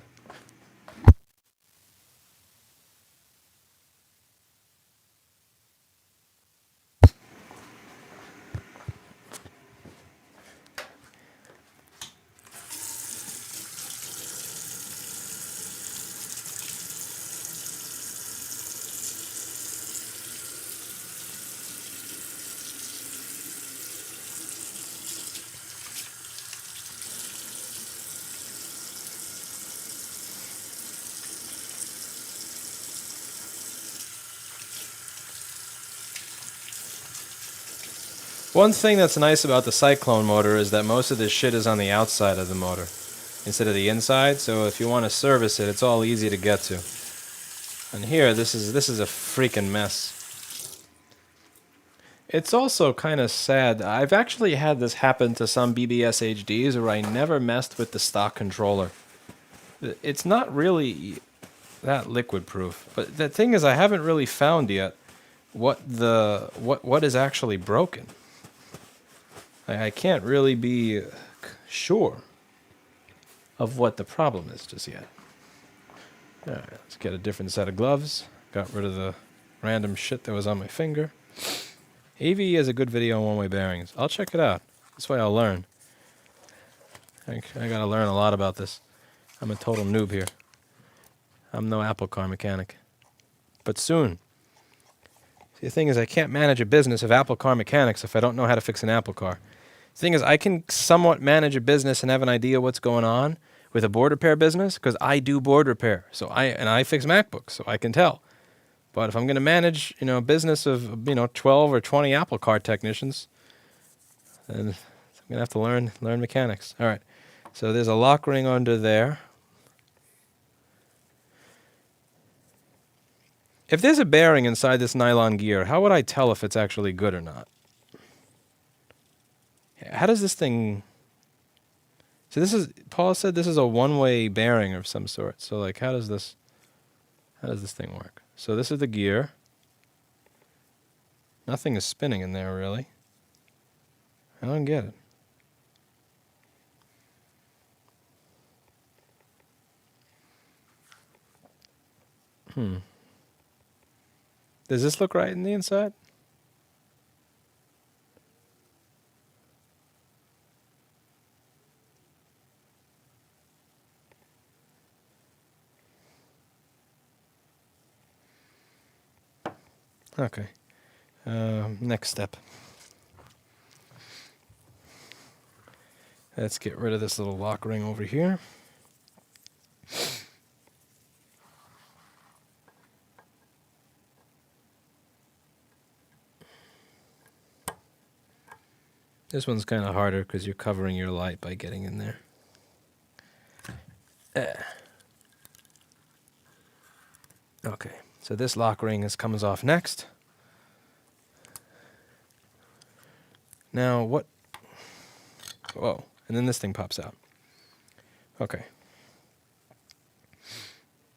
One thing that's nice about the Cyclone motor is that most of this shit is on the outside of the motor instead of the inside, so if you want to service it, it's all easy to get to. And here, this is a freaking mess. It's also kind of sad. I've actually had this happen to some BBSHDs where I never messed with the stock controller. It's not really that liquid proof, but the thing is I haven't really found yet what is actually broken. I can't really be sure of what the problem is just yet. All right, let's get a different set of gloves. Got rid of the random shit that was on my finger. AV has a good video on one-way bearings. I'll check it out. This way I'll learn. I gotta learn a lot about this. I'm a total noob here. I'm no Apple car mechanic. But soon. See, the thing is I can't manage a business of Apple car mechanics if I don't know how to fix an Apple car. The thing is, I can somewhat manage a business and have an idea what's going on with a board repair business because I do board repair. So I fix MacBooks, so I can tell. But if I'm going to manage, a business of 12 or 20 Apple car technicians, then I'm going to have to learn mechanics. All right. So there's a lock ring under there. If there's a bearing inside this nylon gear, how would I tell if it's actually good or not? How does this thing... So Paul said this is a one-way bearing of some sort. So like, how does this thing work? So this is the gear. Nothing is spinning in there really. I don't get it. Does this look right in the inside? Okay. Next step. Let's get rid of this little lock ring over here. This one's kind of harder because you're covering your light by getting in there. Okay, so this lock ring comes off next. Now what? Whoa, and then this thing pops out. Okay.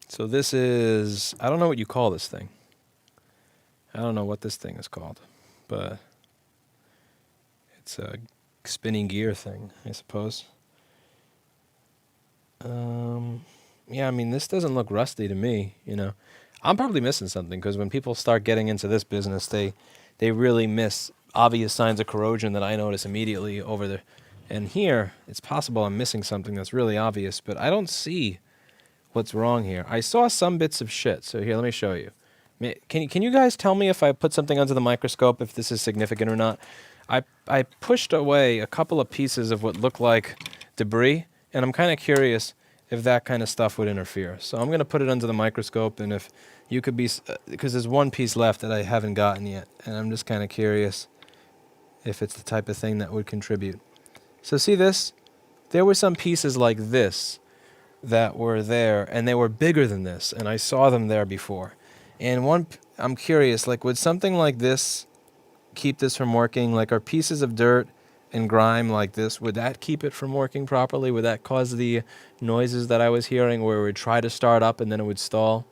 So this is, I don't know what you call this thing. I don't know what this thing is called, but it's a spinning gear thing, I suppose. Yeah, I mean, this doesn't look rusty to me, I'm probably missing something because when people start getting into this business, they really miss obvious signs of corrosion that I notice immediately over And here, it's possible I'm missing something that's really obvious, but I don't see what's wrong here. I saw some bits of shit, so here, let me show you. Can you guys tell me if I put something under the microscope, if this is significant or not? I pushed away a couple of pieces of what looked like debris, and I'm kind of curious if that kind of stuff would interfere. So I'm going to put it under the microscope, and if you could be, because there's one piece left that I haven't gotten yet, and I'm just kind of curious if it's the type of thing that would contribute. So see this? There were some pieces like this that were there, and they were bigger than this, and I saw them there before. And I'm curious, like, would something like this keep this from working? Like, are pieces of dirt and grime like this, would that keep it from working properly? Would that cause the noises that I was hearing where it would try to start up and then it would stall?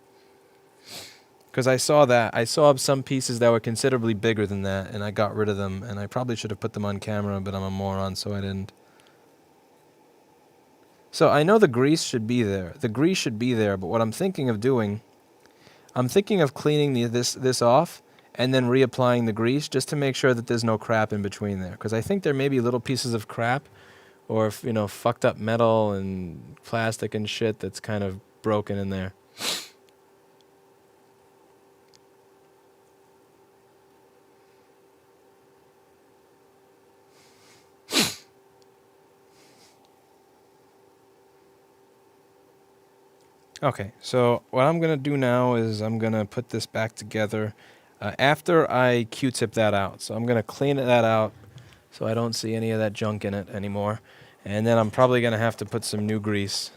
Because I saw that. I saw some pieces that were considerably bigger than that, and I got rid of them, and I probably should have put them on camera, but I'm a moron, so I didn't. So I know the grease should be there. The grease should be there, but what I'm thinking of doing, I'm thinking of cleaning this off and then reapplying the grease just to make sure that there's no crap in between there. Because I think there may be little pieces of crap or, fucked up metal and plastic and shit that's kind of broken in there. Okay, so what I'm going to do now is I'm going to put this back together after I Q-tip that out. So I'm going to clean that out so I don't see any of that junk in it anymore. And then I'm probably going to have to put some new grease.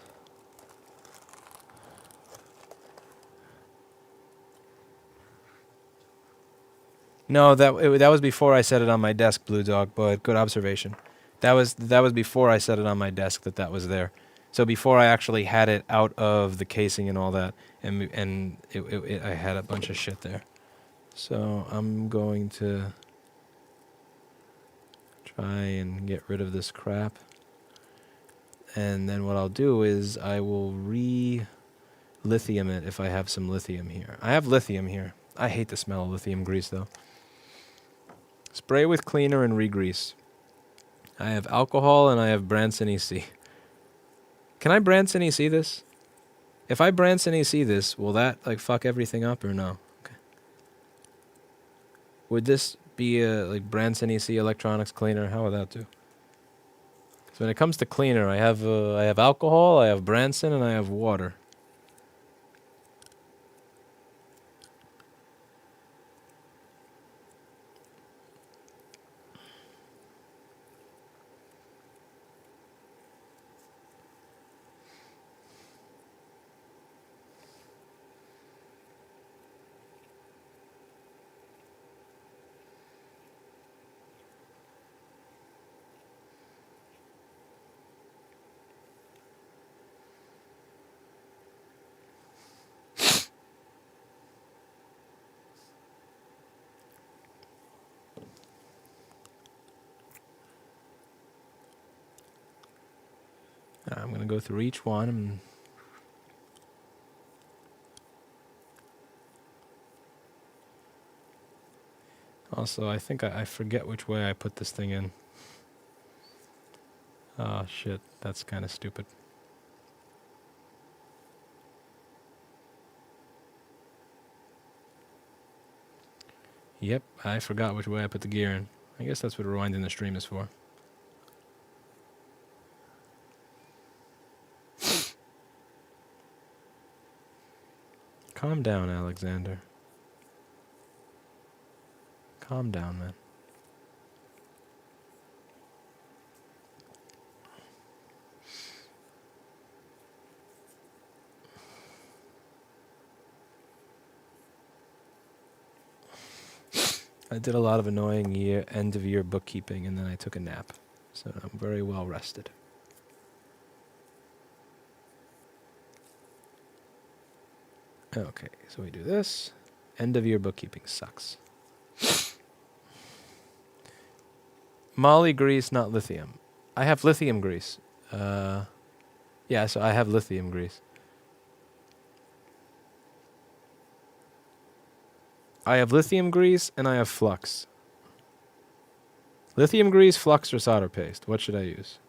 No, that was before I set it on my desk, Blue Dog, but good observation. That was before I set it on my desk that was there. So before I actually had it out of the casing and all that, and I had a bunch of shit there. So I'm going to try and get rid of this crap. And then what I'll do is I will lithium it if I have some lithium here. I have lithium here. I hate the smell of lithium grease though. Spray with cleaner and re-grease. I have alcohol and I have Branson EC. Can I Branson EC this? If I Branson EC this, will that fuck everything up or no? Okay. Would this be a Branson EC electronics cleaner? How would that do? So when it comes to cleaner, I have alcohol, I have Branson, and I have water. I'm going to go through each one. And also, I think I forget which way I put this thing in. Oh, shit. That's kind of stupid. Yep, I forgot which way I put the gear in. I guess that's what rewinding the stream is for. Calm down, Alexander. Calm down, man. I did a lot of annoying end-of-year bookkeeping, and then I took a nap. So I'm very well rested. Okay, so we do this. End-of-year bookkeeping sucks. Moly grease, not lithium. I have lithium grease. Yeah, so I have lithium grease. I have lithium grease and I have flux. Lithium grease, flux, or solder paste? What should I use?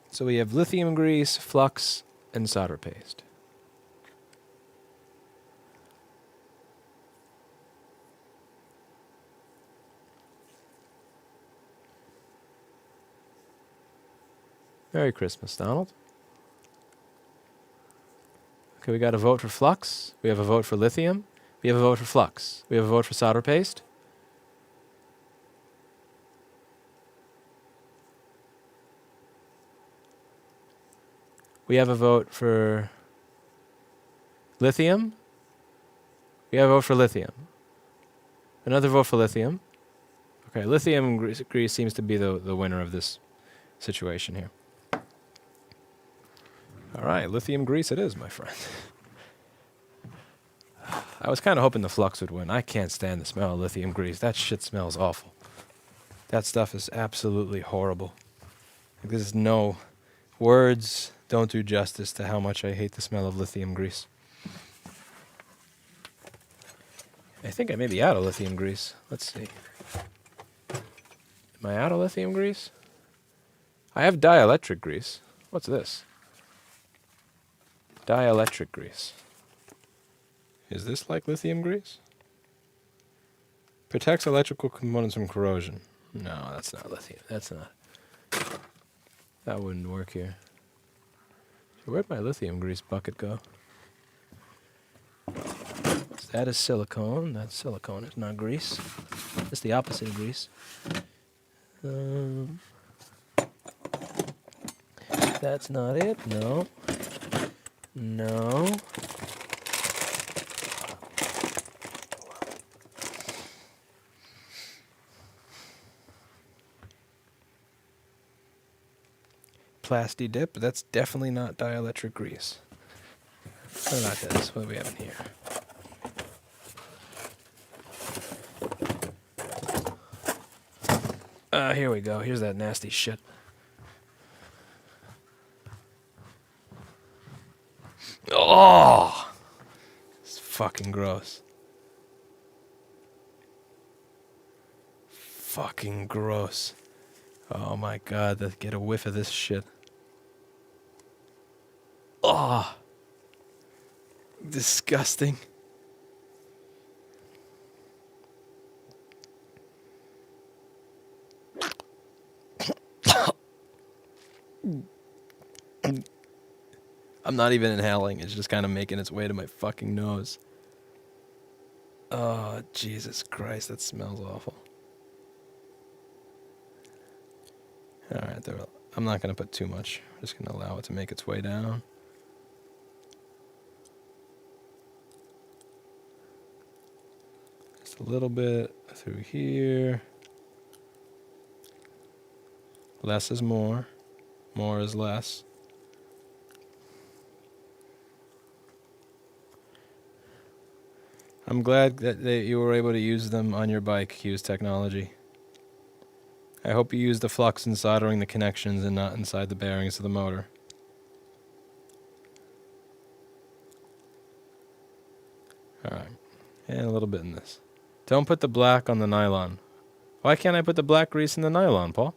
So we have lithium grease, flux, and solder paste. Merry Christmas, Donald. Okay, we got a vote for flux. We have a vote for lithium. We have a vote for flux. We have a vote for solder paste. We have a vote for lithium. We have a vote for lithium. Another vote for lithium. Okay, lithium grease seems to be the winner of this situation here. All right, lithium grease it is, my friend. I was kind of hoping the flux would win. I can't stand the smell of lithium grease. That shit smells awful. That stuff is absolutely horrible. Like, there's no words don't do justice to how much I hate the smell of lithium grease. I think I may be out of lithium grease. Let's see. Am I out of lithium grease? I have dielectric grease. What's this? Dielectric grease. Is this like lithium grease? Protects electrical components from corrosion. No, that's not lithium. That's not. That wouldn't work here. So where'd my lithium grease bucket go? That is silicone. That's silicone. It's not grease. It's the opposite of grease. That's not it. No. No. Plasti dip. That's definitely not dielectric grease. What about this? What do we have in here? Here we go. Here's that nasty shit. Oh! It's fucking gross. Fucking gross. Oh my god, let's get a whiff of this shit. Oh! Disgusting. I'm not even inhaling. It's just kind of making its way to my fucking nose. Oh, Jesus Christ. That smells awful. Alright, I'm not going to put too much. I'm just going to allow it to make its way down. Just a little bit through here. Less is more. More is less. I'm glad that you were able to use them on your bike, Hughes Technology. I hope you use the flux in soldering the connections and not inside the bearings of the motor. Alright, and a little bit in this. Don't put the black on the nylon. Why can't I put the black grease in the nylon, Paul?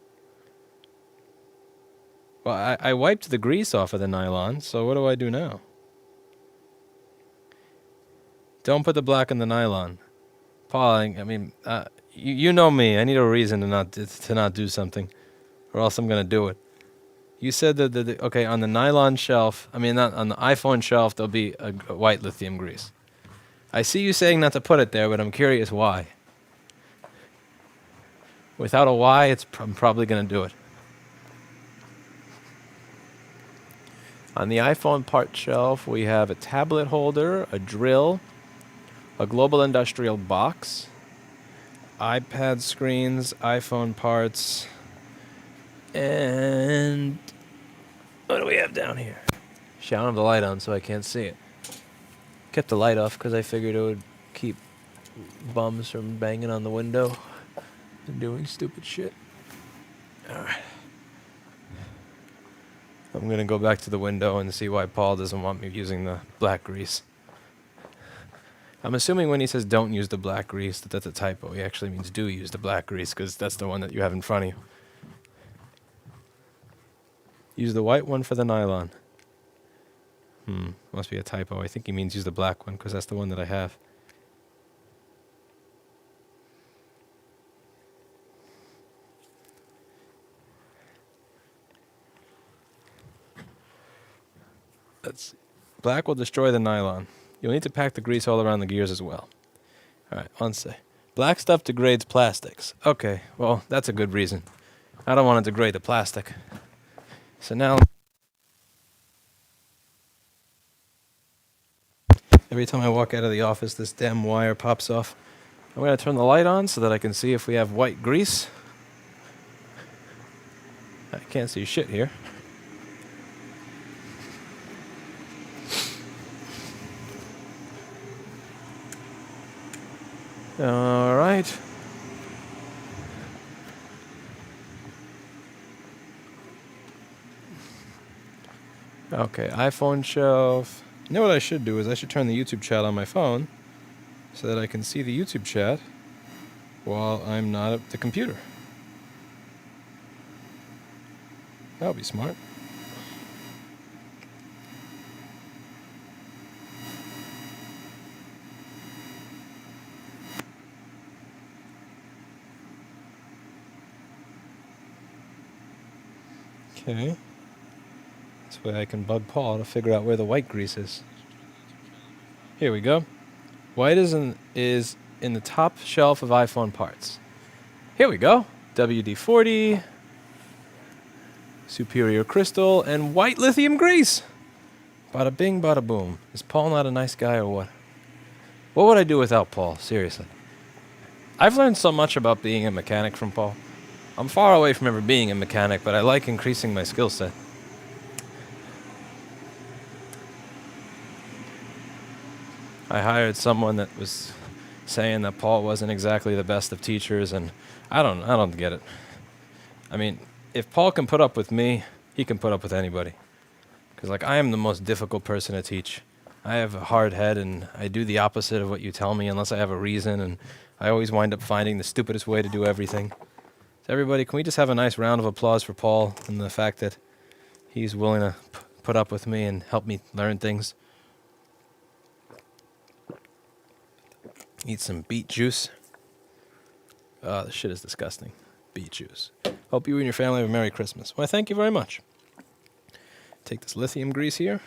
Well, I wiped the grease off of the nylon, so what do I do now? Don't put the black in the nylon. Paul, I mean, you know me. I need a reason to not do something, or else I'm gonna do it. You said that okay, on the nylon shelf, I mean, not on the iPhone shelf, there'll be a white lithium grease. I see you saying not to put it there, but I'm curious why. Without a why, I'm probably gonna do it. On the iPhone part shelf, we have a tablet holder, a drill, a global industrial box, iPad screens, iPhone parts, and what do we have down here? Shall I have the light on so I can't see it. Kept the light off because I figured it would keep bums from banging on the window and doing stupid shit. Alright. I'm gonna go back to the window and see why Paul doesn't want me using the black grease. I'm assuming when he says don't use the black grease that that's a typo. He actually means do use the black grease because that's the one that you have in front of you. Use the white one for the nylon. Must be a typo. I think he means use the black one because that's the one that I have. Black will destroy the nylon. You'll need to pack the grease all around the gears as well. Alright, one sec. Black stuff degrades plastics. Okay, well, that's a good reason. I don't want to degrade the plastic. So now, every time I walk out of the office, this damn wire pops off. I'm going to turn the light on so that I can see if we have white grease. I can't see shit here. All right. Okay, iPhone shelf. You know what I should do is I should turn the YouTube chat on my phone so that I can see the YouTube chat while I'm not at the computer. That would be smart. Okay. This way I can bug Paul to figure out where the white grease is. Here we go. White is in the top shelf of iPhone parts. Here we go. WD-40, Superior Crystal, and white lithium grease. Bada bing, bada boom. Is Paul not a nice guy or what? What would I do without Paul? Seriously. I've learned so much about being a mechanic from Paul. I'm far away from ever being a mechanic, but I like increasing my skill set. I hired someone that was saying that Paul wasn't exactly the best of teachers, and I don't get it. I mean, if Paul can put up with me, he can put up with anybody. Because, like, I am the most difficult person to teach. I have a hard head, and I do the opposite of what you tell me unless I have a reason, and I always wind up finding the stupidest way to do everything. So everybody, can we just have a nice round of applause for Paul and the fact that he's willing to put up with me and help me learn things? Eat some beet juice. Oh, this shit is disgusting. Beet juice. Hope you and your family have a Merry Christmas. Well, thank you very much. Take this lithium grease here.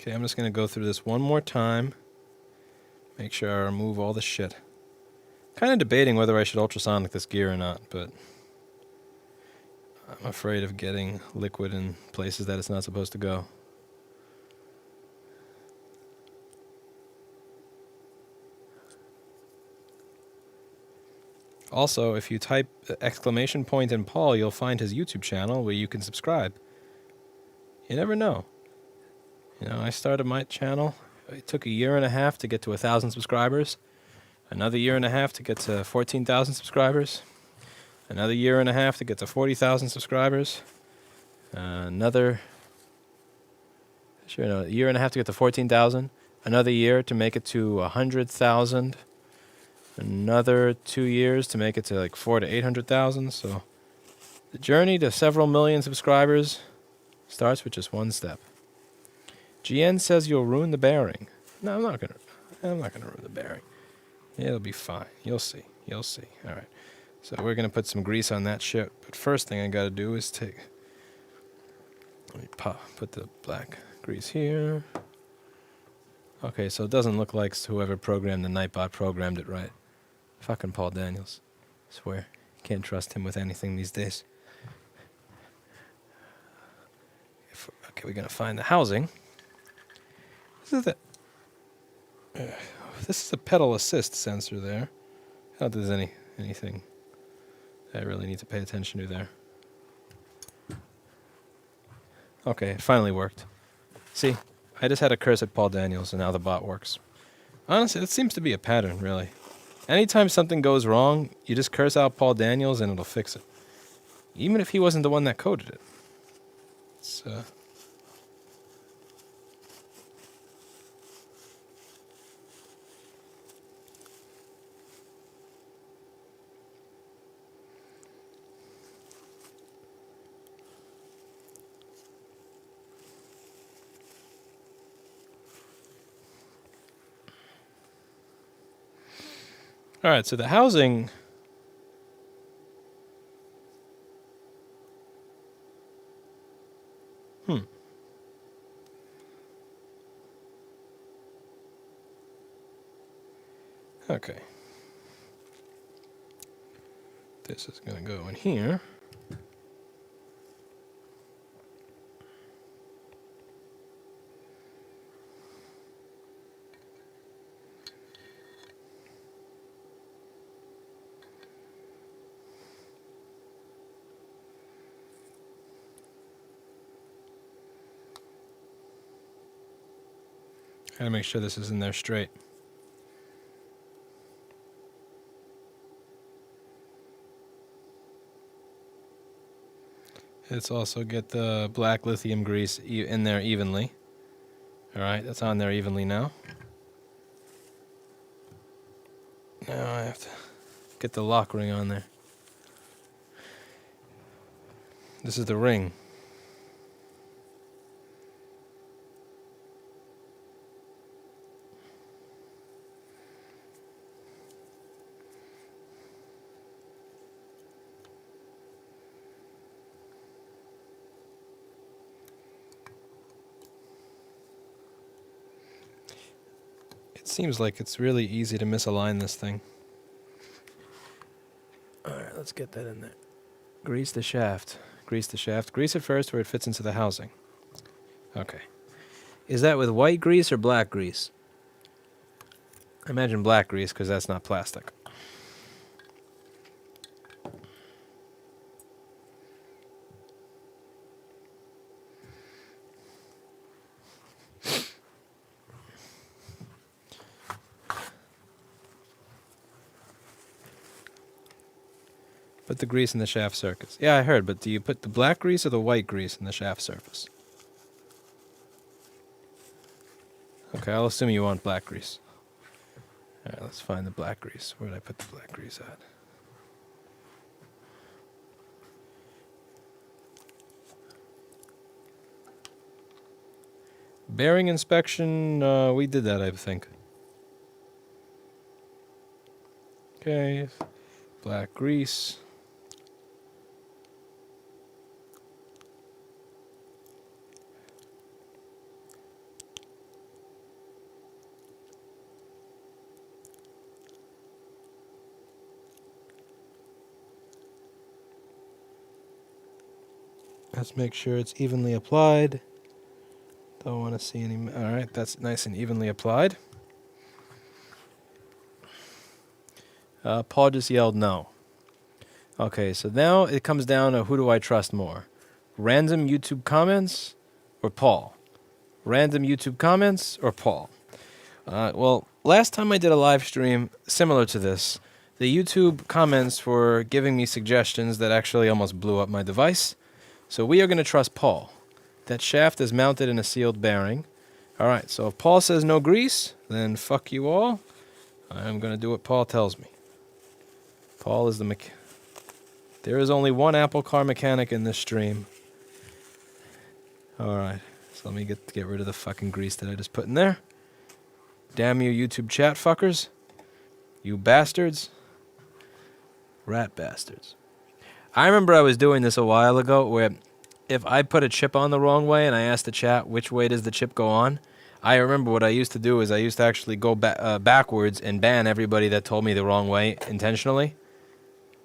Okay, I'm just going to go through this one more time. Make sure I remove all the shit. Kind of debating whether I should ultrasonic this gear or not, but I'm afraid of getting liquid in places that it's not supposed to go. Also, if you type exclamation point in Paul, you'll find his YouTube channel where you can subscribe. You never know. You know, I started my channel. It took a year and a half to get to 1,000 subscribers. Another year and a half to get to 14,000 subscribers. Another year and a half to get to 40,000 subscribers. Another year and a half to get to 14,000. Another year to make it to 100,000. Another 2 years to make it to like 400,000 to 800,000. So the journey to several million subscribers starts with just one step. GN says you'll ruin the bearing. No, I'm not gonna ruin the bearing. It'll be fine. You'll see. You'll see. All right. So we're gonna put some grease on that shit. But first thing I gotta do is let me put the black grease here. Okay, so it doesn't look like whoever programmed the Nightbot programmed it right. Fucking Paul Daniels. I swear. Can't trust him with anything these days. Okay, we're gonna find the housing. This is a pedal assist sensor there. I don't think there's Anything that I really need to pay attention to there. Okay, it finally worked. See, I just had to curse at Paul Daniels, and now the bot works. Honestly, that seems to be a pattern, really. Anytime something goes wrong, you just curse out Paul Daniels, and it'll fix it. Even if he wasn't the one that coded it. It's, All right, so the housing... Okay. This is going to go in here. Gotta make sure this is in there straight. Let's also get the black lithium grease in there evenly. Alright, that's on there evenly now. Now I have to get the lock ring on there. This is the ring. It seems like it's really easy to misalign this thing. Alright, let's get that in there. Grease the shaft. Grease the shaft. Grease it first where it fits into the housing. Okay. Is that with white grease or black grease? I imagine black grease because that's not plastic. Put the grease in the shaft surface. Yeah, I heard, but do you put the black grease or the white grease in the shaft surface? Okay, I'll assume you want black grease. Alright, let's find the black grease. Where did I put the black grease at? Bearing inspection, we did that, I think. Okay, black grease. Let's make sure it's evenly applied. Don't want to see any... Alright, that's nice and evenly applied. Paul just yelled no. Okay, so now it comes down to who do I trust more? Random YouTube comments or Paul? Random YouTube comments or Paul? Well, last time I did a live stream similar to this, the YouTube comments were giving me suggestions that actually almost blew up my device. So we are going to trust Paul. That shaft is mounted in a sealed bearing. Alright, so if Paul says no grease, then fuck you all. I'm going to do what Paul tells me. Paul is the mechanic. There is only one Apple car mechanic in this stream. Alright, so let me get rid of the fucking grease that I just put in there. Damn you YouTube chat fuckers. You bastards. Rat bastards. I remember I was doing this a while ago where if I put a chip on the wrong way and I asked the chat which way does the chip go on, I remember what I used to do is I used to actually go backwards and ban everybody that told me the wrong way intentionally.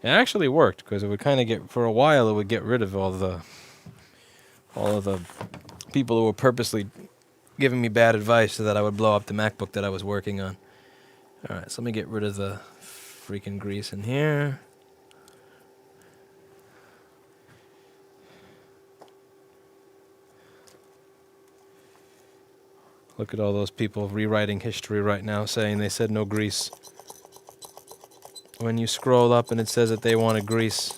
It actually worked because it would kind of get, for a while, it would get rid of all of the people who were purposely giving me bad advice so that I would blow up the MacBook that I was working on. All right, so let me get rid of the freaking grease in here. Look at all those people rewriting history right now saying they said no grease. When you scroll up and it says that they wanted grease.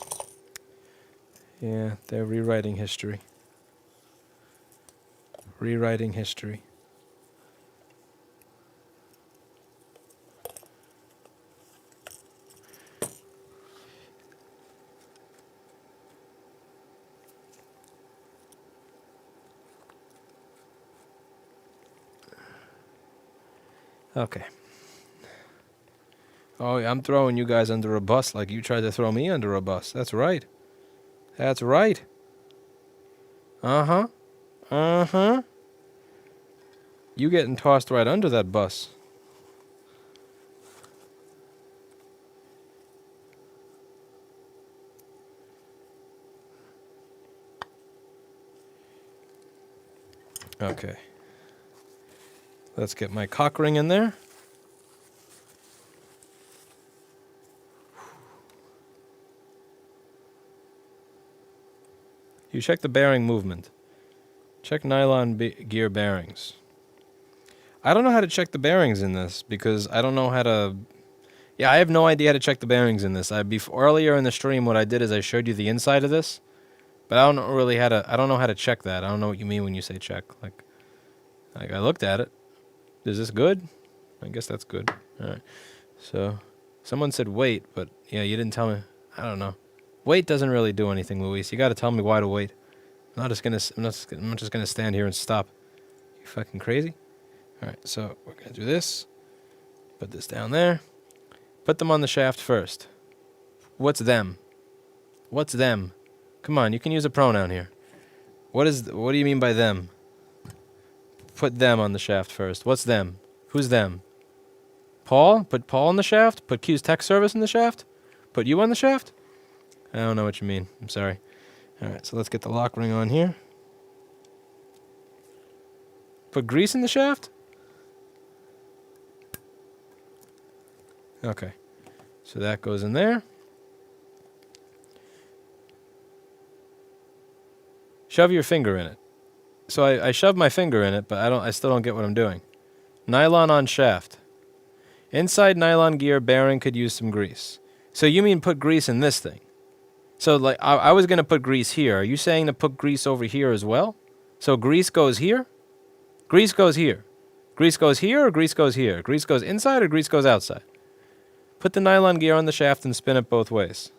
Yeah, they're rewriting history. Rewriting history. Okay. Oh, I'm throwing you guys under a bus like you tried to throw me under a bus. That's right. That's right. Uh-huh. Uh-huh. You getting tossed right under that bus. Okay. Let's get my cock ring in there. You check the bearing movement. Check nylon gear bearings. I don't know how to check the bearings in this because I don't know how to... Yeah, I have no idea how to check the bearings in this. Earlier in the stream, what I did is I showed you the inside of this, but I don't know how to check that. I don't know what you mean when you say check. Like I looked at it. Is this good? I guess that's good. All right. So, someone said wait, but yeah, you didn't tell me. I don't know. Wait doesn't really do anything, Luis. You got to tell me why to wait. I'm not just gonna stand here and stop. You fucking crazy? All right. So we're gonna do this. Put this down there. Put them on the shaft first. What's them? What's them? Come on, you can use a pronoun here. What do you mean by them? Put them on the shaft first. What's them? Who's them? Paul? Put Paul on the shaft? Put Q's tech service in the shaft? Put you on the shaft? I don't know what you mean. I'm sorry. All right, so let's get the lock ring on here. Put grease in the shaft? Okay. So that goes in there. Shove your finger in it. So I shoved my finger in it, but I still don't get what I'm doing. Nylon on shaft. Inside nylon gear bearing could use some grease. So you mean put grease in this thing? So like I was going to put grease here. Are you saying to put grease over here as well? So grease goes here? Grease goes here. Grease goes here or grease goes here? Grease goes inside or grease goes outside? Put the nylon gear on the shaft and spin it both ways.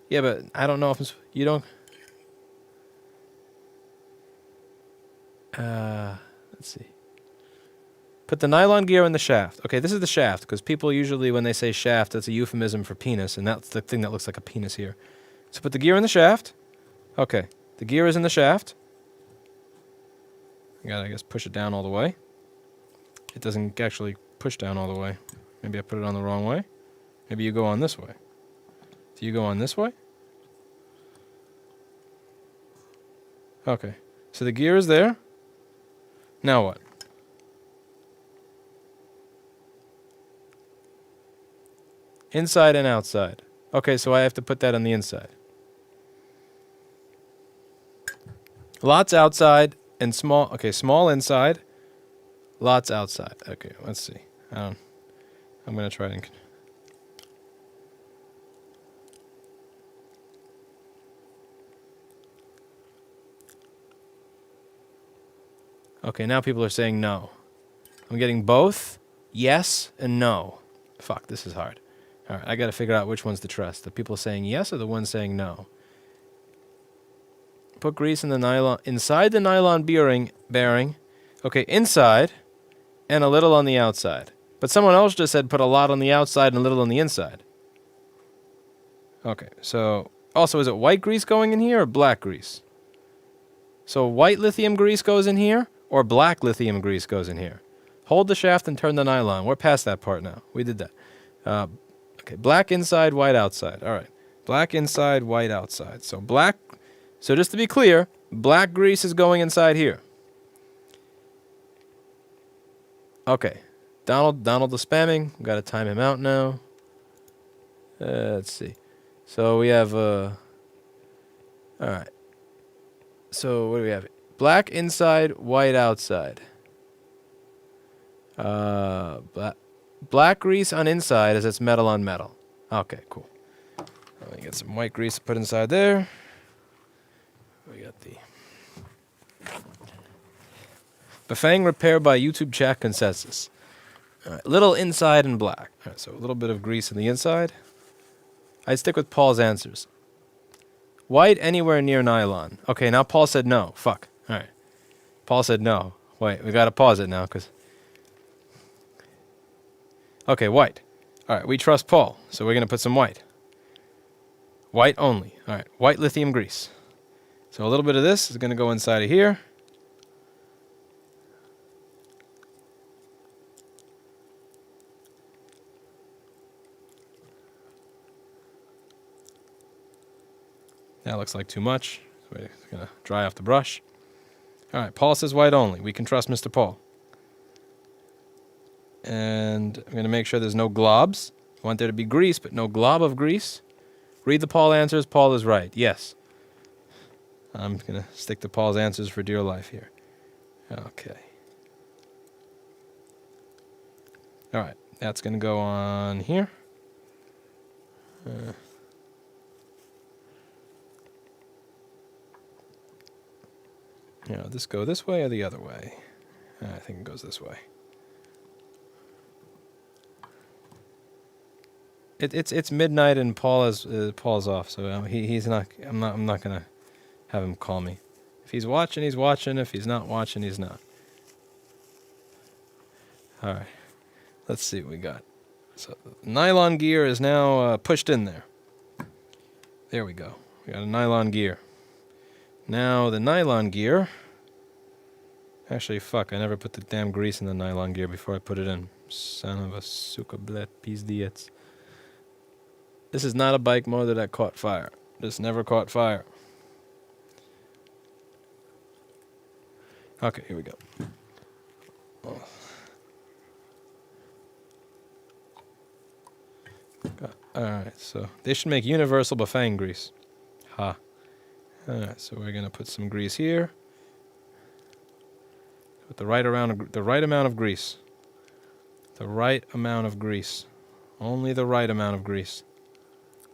Yeah, but I don't know if you don't... Let's see. Put the nylon gear in the shaft. Okay, this is the shaft, because people usually, when they say shaft, that's a euphemism for penis, and that's the thing that looks like a penis here. So put the gear in the shaft. Okay, the gear is in the shaft. You gotta, I guess, push it down all the way. It doesn't actually push down all the way. Maybe I put it on the wrong way. Maybe you go on this way. Do you go on this way? Okay, so the gear is there. Now what? Inside and outside. Okay, so I have to put that on the inside. Lots outside and small. Okay, small inside. Lots outside. Okay, let's see. I'm going to try and... Okay, now people are saying no. I'm getting both yes and no. Fuck, this is hard. All right, I got to figure out which ones to trust. The people saying yes or the ones saying no. Put grease in the nylon, inside the nylon bearing. Okay, inside and a little on the outside. But someone else just said put a lot on the outside and a little on the inside. Okay, so also is it white grease going in here or black grease? So white lithium grease goes in here or black lithium grease goes in here? Hold the shaft and turn the nylon. We're past that part now. We did that. Okay, black inside, white outside. All right, black inside, white outside. So black, so just to be clear, black grease is going inside here. Okay, Donald is spamming. We've got to time him out now. Let's see. So we have all right. So what do we have? Black inside, white outside. Black grease on inside as it's metal on metal. Okay, cool. Let me get some white grease to put inside there. We got the Bafang repair by YouTube chat consensus. All right, little inside and black. All right, so a little bit of grease on the inside. I'd stick with Paul's answers. White anywhere near nylon. Okay, now Paul said no. Fuck. All right. Paul said no. Wait, we got to pause it now because... Okay, white. All right, we trust Paul, so we're going to put some white. White only. All right, white lithium grease. So a little bit of this is going to go inside of here. That looks like too much. So we're going to dry off the brush. All right, Paul says white only. We can trust Mr. Paul. And I'm going to make sure there's no globs. I want there to be grease, but no glob of grease. Read the Paul answers. Paul is right. Yes. I'm going to stick to Paul's answers for dear life here. Okay. All right, that's going to go on here. This go this way or the other way? I think it goes this way. It's midnight and Paul's off, so he's not. I'm not gonna have him call me. If he's watching, he's watching. If he's not watching, he's not. All right, let's see what we got. So nylon gear is now pushed in there. There we go. We got a nylon gear. Now the nylon gear. Actually, fuck! I never put the damn grease in the nylon gear before I put it in. Son of a sucablet pizdets. This is not a bike motor that caught fire. This never caught fire. Okay, here we go. Oh. Alright, so they should make universal Bafang grease. Ha. Alright, so we're gonna put some grease here. With the right amount of grease. The right amount of grease. Only the right amount of grease.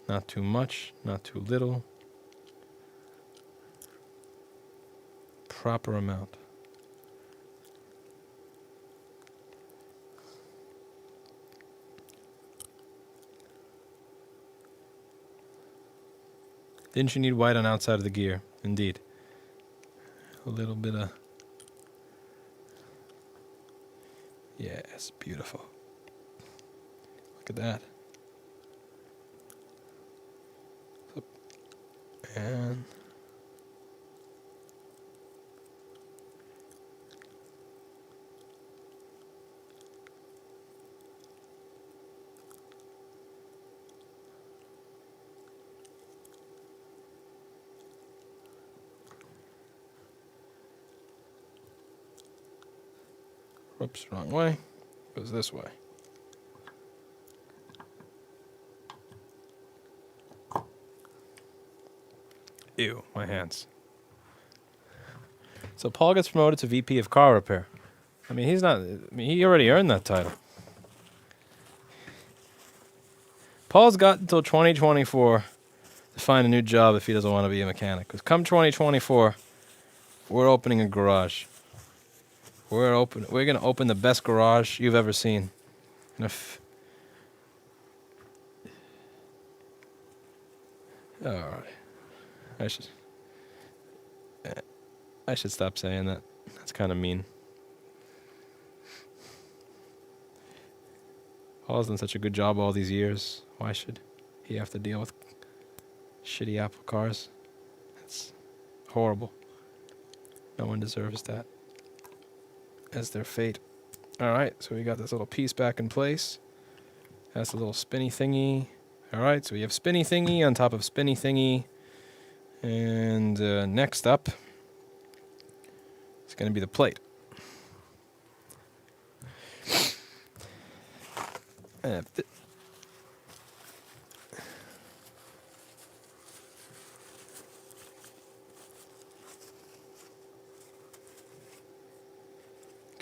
Not too much, not too little. Proper amount. Didn't you need white on outside of the gear? Indeed. A little bit of... Yes, beautiful. Look at that. And whoops, wrong way. Goes this way. Ew, my hands. So Paul gets promoted to VP of car repair. I mean, he already earned that title. Paul's got until 2024 to find a new job if he doesn't want to be a mechanic. Because come 2024, we're opening a garage. We're going to open the best garage you've ever seen. And all right. I should stop saying that. That's kind of mean. Paul's done such a good job all these years. Why should he have to deal with shitty Apple cars? It's horrible. No one deserves that as their fate. Alright, so we got this little piece back in place. That's a little spinny thingy. Alright, so we have spinny thingy on top of spinny thingy. And next up, it's going to be the plate.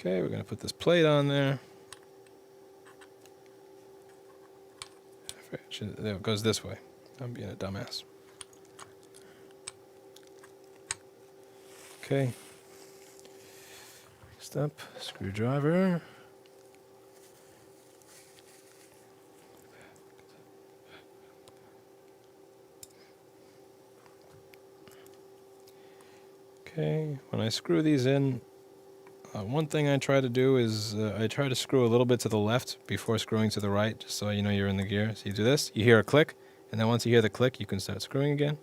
Okay, we're going to put this plate on there. There, it goes this way. I'm being a dumbass. Okay. Next up, screwdriver. Okay, when I screw these in, one thing I try to do is I try to screw a little bit to the left before screwing to the right, just so you know you're in the gear. So you do this, you hear a click, and then once you hear the click, you can start screwing again.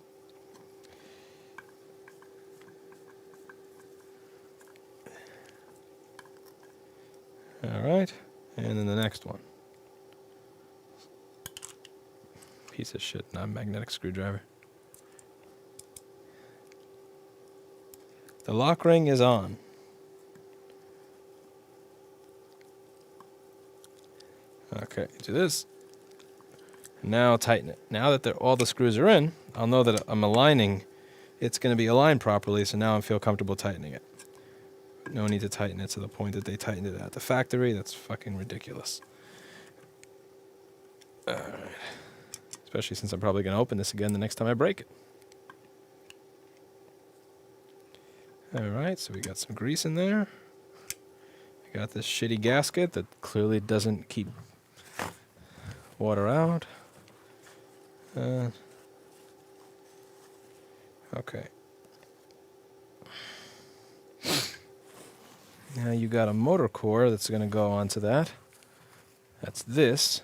Alright, and then the next one. Piece of shit, not a magnetic screwdriver. The lock ring is on. Okay, do this. Now tighten it. Now that all the screws are in, I'll know that I'm aligning. It's going to be aligned properly, so now I feel comfortable tightening it. No need to tighten it to the point that they tightened it at the factory. That's fucking ridiculous. Alright. Especially since I'm probably going to open this again the next time I break it. Alright, so we got some grease in there. We got this shitty gasket that clearly doesn't keep water out. Okay. Now you got a motor core that's going to go onto that. That's this.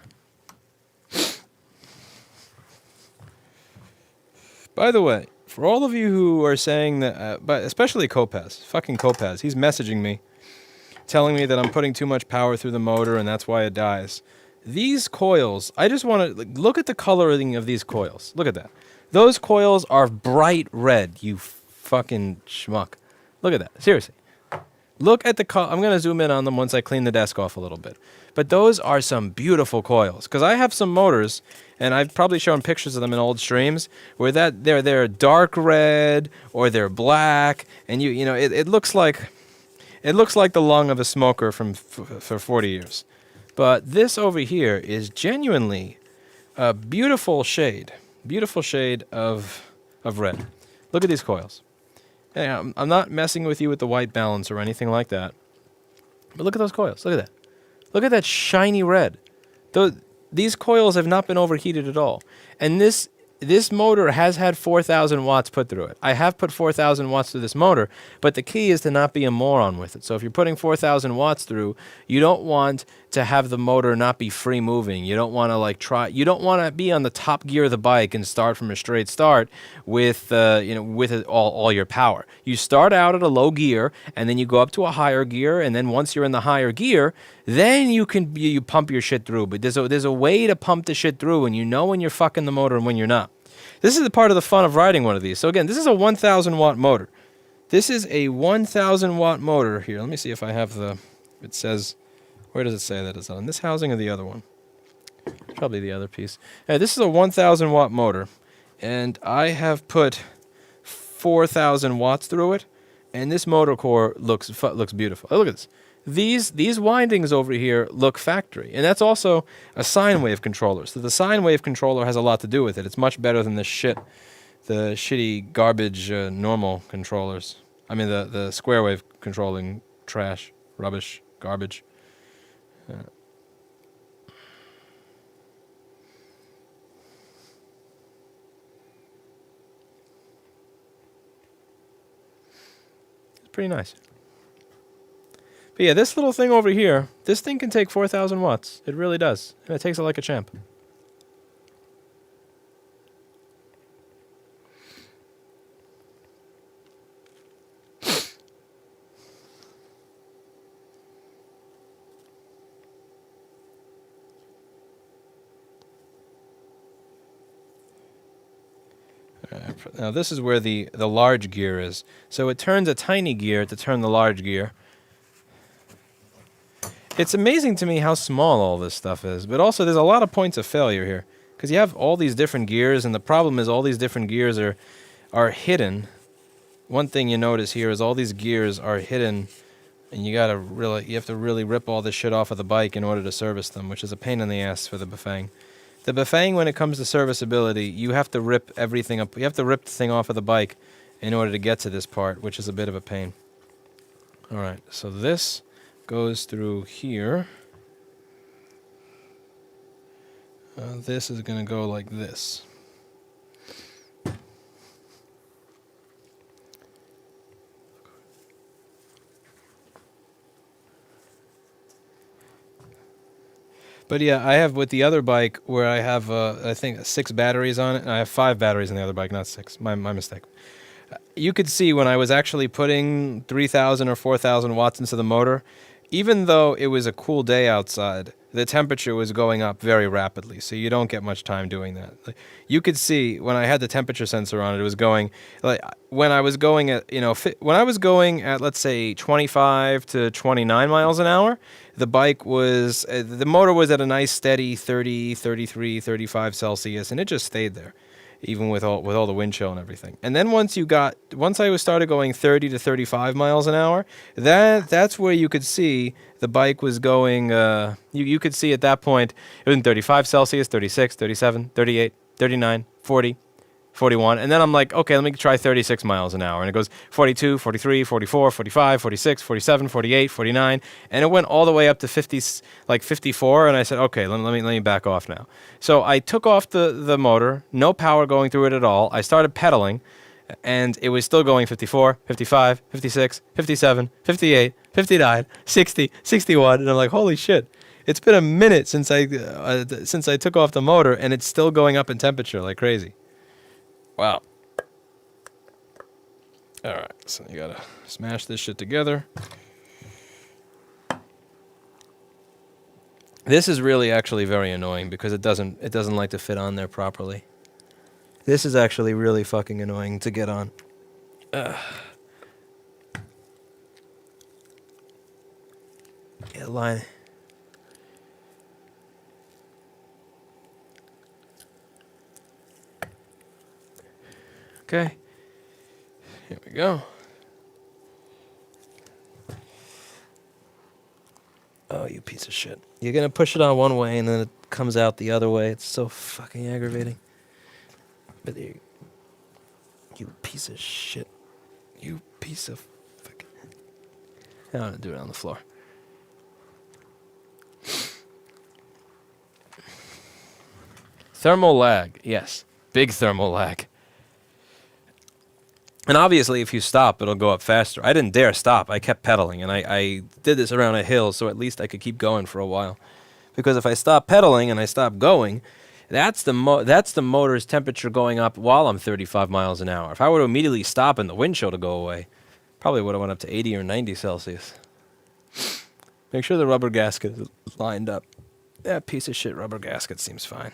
By the way, for all of you who are saying that, but especially Kopaz, fucking Kopaz, he's messaging me, telling me that I'm putting too much power through the motor and that's why it dies. These coils, I just want to look at the coloring of these coils. Look at that. Those coils are bright red, you fucking schmuck. Look at that, seriously. Look at the I'm going to zoom in on them once I clean the desk off a little bit. But those are some beautiful coils. Because I have some motors, and I've probably shown pictures of them in old streams, where they're dark red or they're black, and you know it looks like the lung of a smoker for 40 years. But this over here is genuinely a beautiful shade of red. Look at these coils. Hey, I'm not messing with you with the white balance or anything like that. But look at those coils. Look at that. Look at that shiny red. These coils have not been overheated at all. And this motor has had 4,000 watts put through it. I have put 4,000 watts through this motor, but the key is to not be a moron with it. So if you're putting 4,000 watts through, you don't want to have the motor not be free moving. You don't want to you don't want to be on the top gear of the bike and start from a straight start with all your power. You start out at a low gear and then you go up to a higher gear, and then once you're in the higher gear, then you pump your shit through. But there's a way to pump the shit through, and you know when you're fucking the motor and when you're not. This is the part of the fun of riding one of these. So again, this is a 1,000 watt motor. This is a 1,000 watt motor here. Let me see if I have it says, where does it say that it's on? This housing or the other one? Probably the other piece. This is a 1,000 watt motor, and I have put 4,000 watts through it, and this motor core looks beautiful. Oh, look at this. These windings over here look factory, and that's also a sine wave controller. So the sine wave controller has a lot to do with it. It's much better than the shitty garbage normal controllers. I mean the square wave controlling trash, rubbish, garbage. It's pretty nice. But yeah, this little thing over here, this thing can take 4,000 watts. It really does. And it takes it like a champ. Now this is where the large gear is. So it turns a tiny gear to turn the large gear. It's amazing to me how small all this stuff is, but also there's a lot of points of failure here, because you have all these different gears, and the problem is all these different gears are hidden. One thing you notice here is all these gears are hidden And you have to really rip all this shit off of the bike in order to service them, which is a pain in the ass for the Bafang. The Bafang, when it comes to serviceability, you have to rip everything up. You have to rip the thing off of the bike in order to get to this part, which is a bit of a pain. All right, so this goes through here. This is going to go like this. But yeah, I have with the other bike where I have, I think, 6 batteries on it. And I have 5 batteries on the other bike, not 6. My mistake. You could see when I was actually putting 3,000 or 4,000 watts into the motor, even though it was a cool day outside, the temperature was going up very rapidly, so you don't get much time doing that. You could see when I had the temperature sensor on it, it was going, like, when I was going at, when I was going at, let's say, 25 to 29 miles an hour, the bike was, the motor was at a nice steady 30, 33, 35 Celsius, and it just stayed there, even with all the wind chill and everything. And then once I started going 30 to 35 miles an hour, that's where you could see the bike was going, you could see at that point, it was in 35 Celsius, 36, 37, 38, 39, 40, 41. And then I'm like, okay, let me try 36 miles an hour. And it goes 42, 43, 44, 45, 46, 47, 48, 49. And it went all the way up to 50, like 54. And I said, okay, let me back off now. So I took off the motor, no power going through it at all. I started pedaling, and it was still going 54, 55, 56, 57, 58, 59, 60, 61. And I'm like, holy shit. It's been a minute since I took off the motor, and it's still going up in temperature like crazy. Wow. All right, so you gotta smash this shit together. This is really actually very annoying because it doesn't like to fit on there properly. This is actually really fucking annoying to get on. Yeah, line. Okay, here we go. Oh, you piece of shit. You're gonna push it on one way and then it comes out the other way. It's so fucking aggravating. But you piece of shit. You piece of fucking... I'm gonna do it on the floor. Thermal lag, yes. Big thermal lag. And obviously, if you stop, it'll go up faster. I didn't dare stop. I kept pedaling, and I did this around a hill, so at least I could keep going for a while. Because if I stop pedaling and I stop going, that's the motor's temperature going up while I'm 35 miles an hour. If I were to immediately stop and the wind chill to go away, probably would have went up to 80 or 90 Celsius. Make sure the rubber gasket is lined up. That piece of shit rubber gasket seems fine.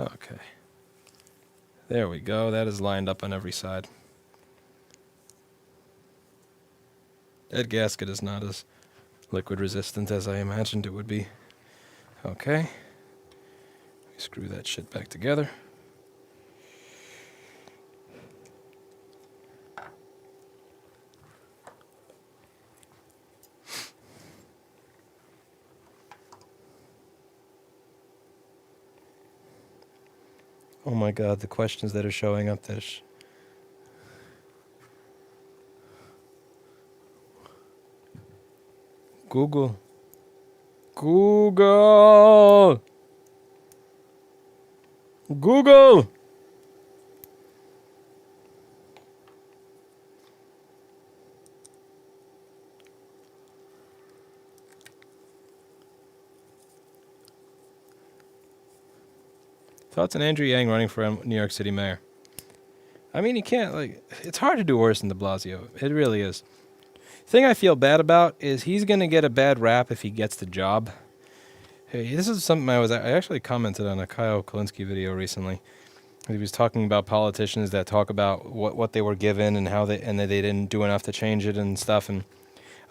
Okay. There we go. That is lined up on every side. That gasket is not as liquid resistant as I imagined it would be. Okay. Screw that shit back together. Oh my God, the questions that are showing up there. Google. Google. Google. Thoughts on Andrew Yang running for New York City mayor? I mean, you can't, it's hard to do worse than de Blasio. It really is. The thing I feel bad about is he's going to get a bad rap if he gets the job. Hey, this is something I actually commented on a Kyle Kalinske video recently. He was talking about politicians that talk about what they were given and how that they didn't do enough to change it and stuff. And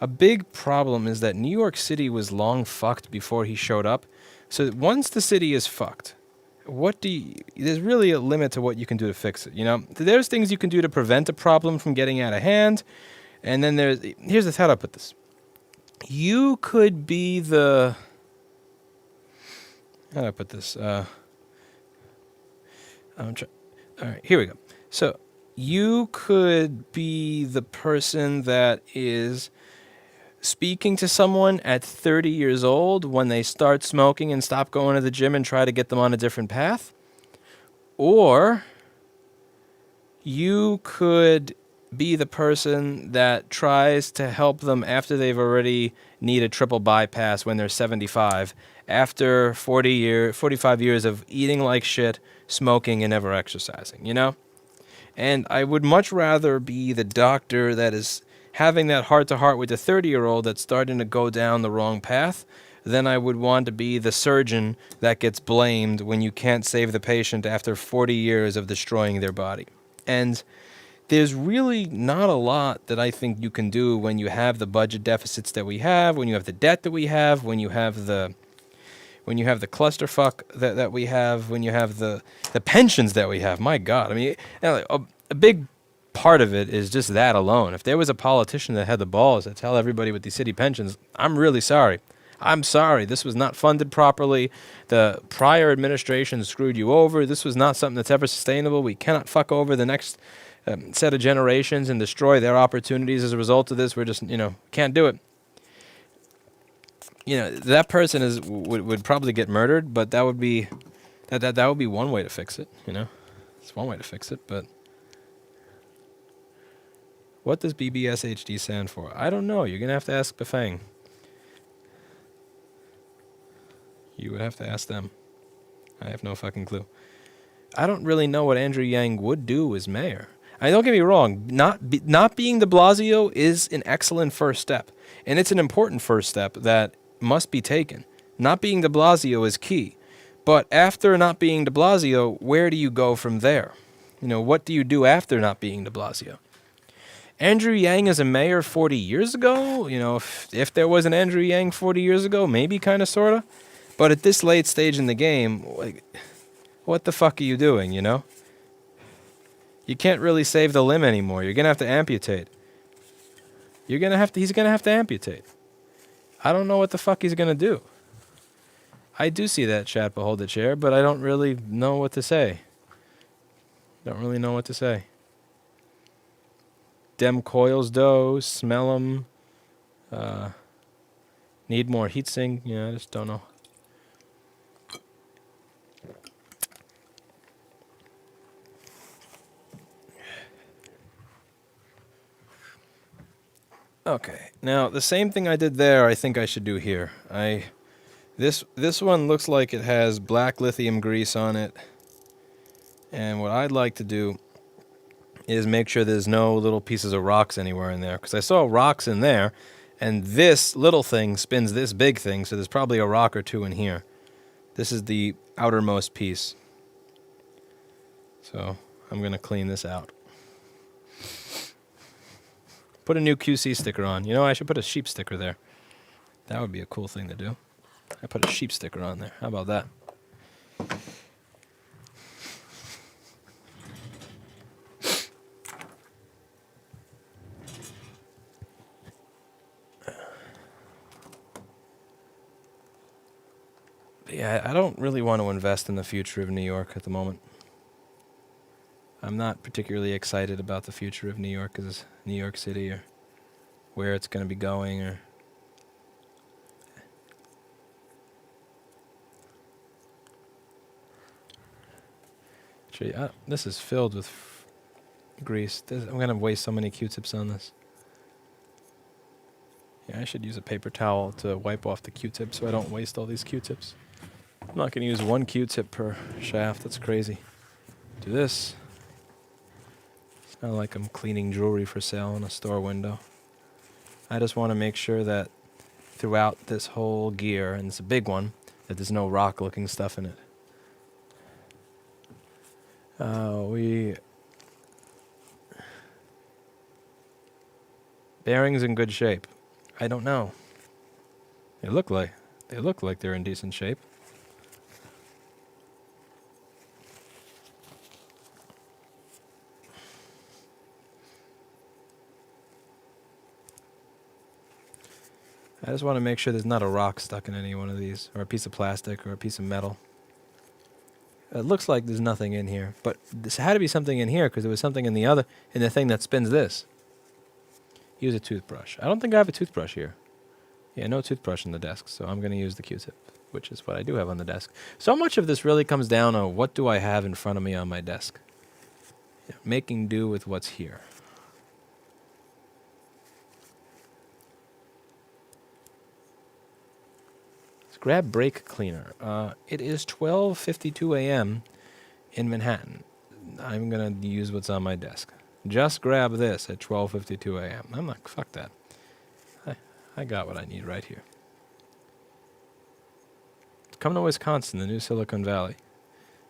a big problem is that New York City was long fucked before he showed up. So once the city is fucked, there's really a limit to what you can do to fix it, you know? There's things you can do to prevent a problem from getting out of hand, and then here's how to put this. You could be the, how do I put this? All right, here we go. So you could be the person that is speaking to someone at 30 years old when they start smoking and stop going to the gym and try to get them on a different path. Or you could be the person that tries to help them after they've already need a triple bypass when they're 75, after 45 years of eating like shit, smoking, and never exercising, you know? And I would much rather be the doctor that is having that heart-to-heart with the 30-year-old that's starting to go down the wrong path than I would want to be the surgeon that gets blamed when you can't save the patient after 40 years of destroying their body. And there's really not a lot that I think you can do when you have the budget deficits that we have, when you have the debt that we have, when you have the clusterfuck that we have, when you have the pensions that we have. My God, I mean, a big part of it is just that alone. If there was a politician that had the balls to tell everybody with these city pensions, I'm really sorry. I'm sorry. This was not funded properly. The prior administration screwed you over. This was not something that's ever sustainable. We cannot fuck over the next set of generations and destroy their opportunities as a result of this. We're just, can't do it. That person would probably get murdered, but that would be that would be one way to fix it. It's one way to fix it. But what does BBSHD stand for? I don't know. You're gonna have to ask Bafang. You would have to ask them. I have no fucking clue. I don't really know what Andrew Yang would do as mayor. Don't get me wrong. Not being de Blasio is an excellent first step, and it's an important first step that must be taken. Not being de Blasio is key, but after not being de Blasio, where do you go from there? What do you do after not being de Blasio? Andrew Yang as a mayor 40 years ago, if there was an Andrew Yang 40 years ago, maybe kind of, sort of. But at this late stage in the game, what the fuck are you doing, You can't really save the limb anymore. You're going to have to amputate. He's going to have to amputate. I don't know what the fuck he's going to do. I do see that chat, behold the chair, but I don't really know what to say. Don't really know what to say. Dem coils dough, smell them. Need more heatsink. I just don't know. Okay, now the same thing I did there, I think I should do here. This one looks like it has black lithium grease on it, and what I'd like to do is make sure there's no little pieces of rocks anywhere in there, because I saw rocks in there, and this little thing spins this big thing, so there's probably a rock or two in here. This is the outermost piece, so I'm going to clean this out. Put a new QC sticker on. I should put a sheep sticker there. That would be a cool thing to do. I put a sheep sticker on there. How about that? But yeah, I don't really want to invest in the future of New York at the moment. I'm not particularly excited about the future of New York as New York City, or where it's going to be going, or actually, this is filled with grease. I'm going to waste so many Q-tips on this. Yeah, I should use a paper towel to wipe off the Q-tips so I don't waste all these Q-tips. I'm not going to use one Q-tip per shaft. That's crazy. Do this. It's not like I'm cleaning jewelry for sale in a store window. I just want to make sure that throughout this whole gear, and it's a big one, that there's no rock-looking stuff in it. Bearings in good shape. I don't know. They look like they're in decent shape. I just want to make sure there's not a rock stuck in any one of these, or a piece of plastic, or a piece of metal. It looks like there's nothing in here, but this had to be something in here because there was something in the thing that spins this. Use a toothbrush. I don't think I have a toothbrush here. Yeah, no toothbrush on the desk, so I'm going to use the Q-tip, which is what I do have on the desk. So much of this really comes down to what do I have in front of me on my desk. Yeah, making do with what's here. Let's grab brake cleaner. It is 12:52 a.m. in Manhattan. I'm going to use what's on my desk. Just grab this at 12:52 a.m. I'm like, fuck that. I got what I need right here. Come to Wisconsin, the new Silicon Valley.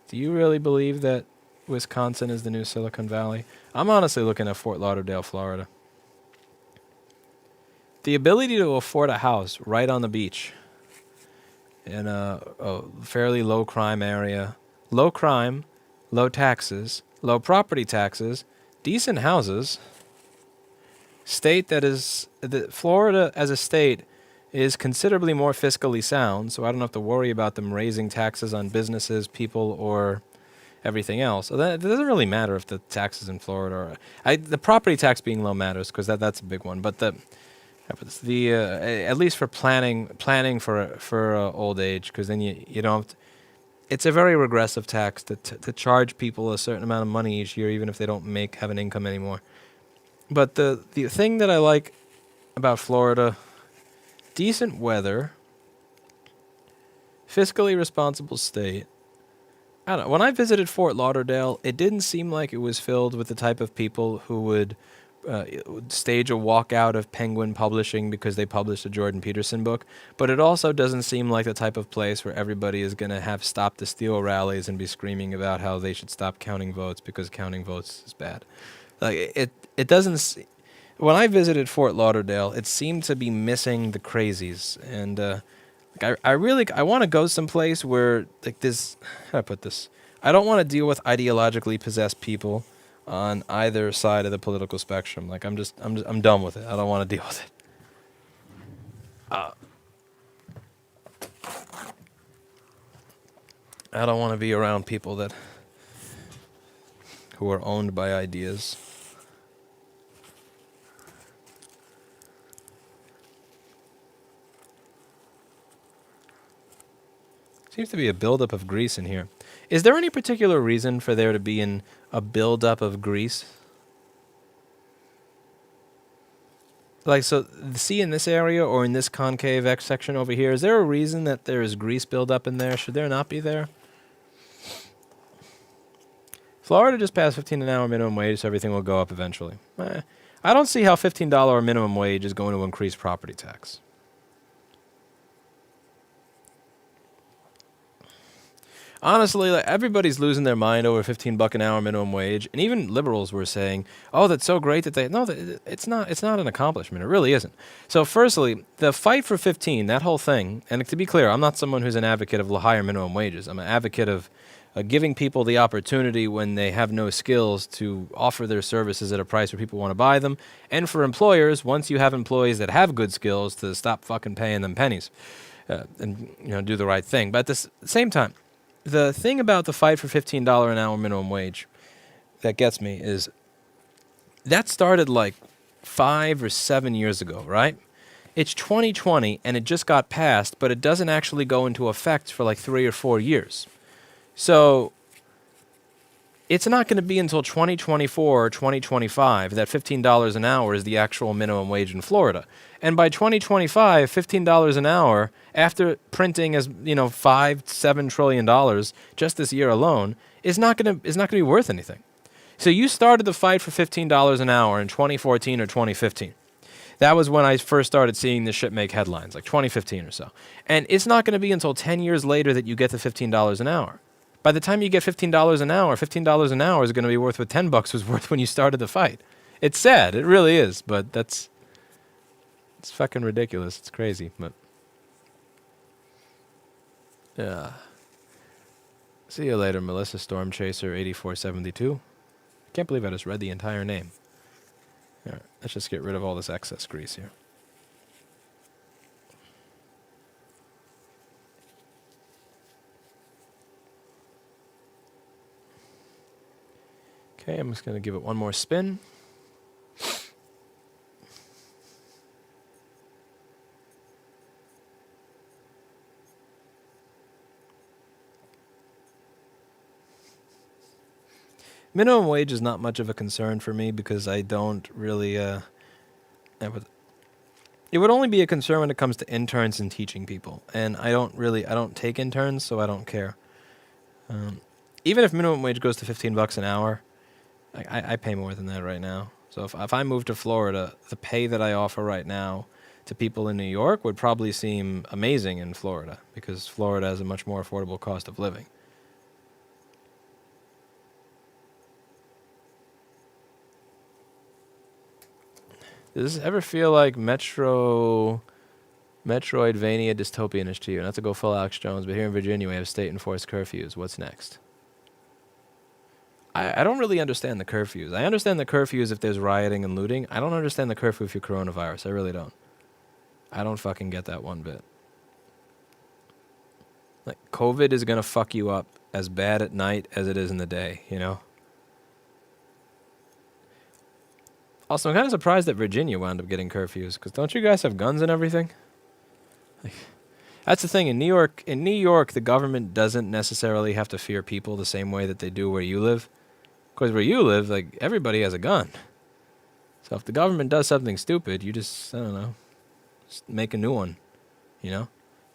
Do you really believe that Wisconsin is the new Silicon Valley? I'm honestly looking at Fort Lauderdale, Florida. The ability to afford a house right on the beach in a fairly low crime area, low crime, low taxes, low property taxes, decent houses, state that is, Florida as a state is considerably more fiscally sound, so I don't have to worry about them raising taxes on businesses, people, or everything else. So it doesn't really matter if the taxes in Florida are... the property tax being low matters because that's a big one, but at least for planning for old age, because then you don't have to, it's a very regressive tax to charge people a certain amount of money each year, even if they don't have an income anymore. But the thing that I like about Florida, decent weather, fiscally responsible state. I don't know. When I visited Fort Lauderdale, it didn't seem like it was filled with the type of people who would stage a walkout of Penguin Publishing because they published a Jordan Peterson book. But it also doesn't seem like the type of place where everybody is going to have Stop the Steal rallies and be screaming about how they should stop counting votes because counting votes is bad. Like it doesn't. When I visited Fort Lauderdale, it seemed to be missing the crazies, and I want to go someplace where like this. How do I put this? I don't want to deal with ideologically possessed people on either side of the political spectrum. Like I'm done with it. I don't want to deal with it. I don't want to be around people who are owned by ideas. Seems to be a buildup of grease in here. Is there any particular reason for there to be a buildup of grease? Like, so, see in this area or in this concave X section over here, is there a reason that there is grease buildup in there? Should there not be there? Florida just passed $15 an hour minimum wage, so everything will go up eventually. I don't see how $15 minimum wage is going to increase property tax. Honestly, like, everybody's losing their mind over $15 an hour minimum wage, and even liberals were saying, "Oh, that's so great that they." No, it's not. It's not an accomplishment. It really isn't. So, firstly, the fight for 15, that whole thing. And to be clear, I'm not someone who's an advocate of higher minimum wages. I'm an advocate of giving people the opportunity when they have no skills to offer their services at a price where people want to buy them, and for employers, once you have employees that have good skills, to stop fucking paying them pennies, and do the right thing. But at the same time. The thing about the fight for $15 an hour minimum wage that gets me is that started like 5 or 7 years ago, right? It's 2020 and it just got passed, but it doesn't actually go into effect for like 3 or 4 years. So it's not going to be until 2024 or 2025 that $15 an hour is the actual minimum wage in Florida. And by 2025, $15 an hour, after printing as $5-7 trillion just this year alone, is not going to be worth anything. So you started the fight for $15 an hour in 2014 or 2015. That was when I first started seeing this shit make headlines, like 2015 or so. And it's not going to be until 10 years later that you get the $15 an hour. By the time you get $15 an hour, $15 an hour is going to be worth what $10 was worth when you started the fight. It's sad, it really is, but that's It's fucking ridiculous. It's crazy, but yeah. See you later, Melissa Storm Chaser 8472. I can't believe I just read the entire name. All right, let's just get rid of all this excess grease here. Okay, I'm just going to give it one more spin. Minimum wage is not much of a concern for me because I don't really, it would only be a concern when it comes to interns and teaching people. And I don't take interns, so I don't care. Even if minimum wage goes to $15 an hour, I pay more than that right now. So if I move to Florida, the pay that I offer right now to people in New York would probably seem amazing in Florida because Florida has a much more affordable cost of living. Does this ever feel like Metroidvania dystopian-ish to you? Not to go full Alex Jones, but here in Virginia we have state-enforced curfews. What's next? I don't really understand the curfews. I understand the curfews if there's rioting and looting. I don't understand the curfew if you're coronavirus. I really don't. I don't fucking get that one bit. Like, COVID is going to fuck you up as bad at night as it is in the day, you know? Also, I'm kind of surprised that Virginia wound up getting curfews, because don't you guys have guns and everything? Like, that's the thing. In New York, the government doesn't necessarily have to fear people the same way that they do where you live. Because where you live, like, everybody has a gun. So if the government does something stupid, you just, I don't know, just make a new one, you know?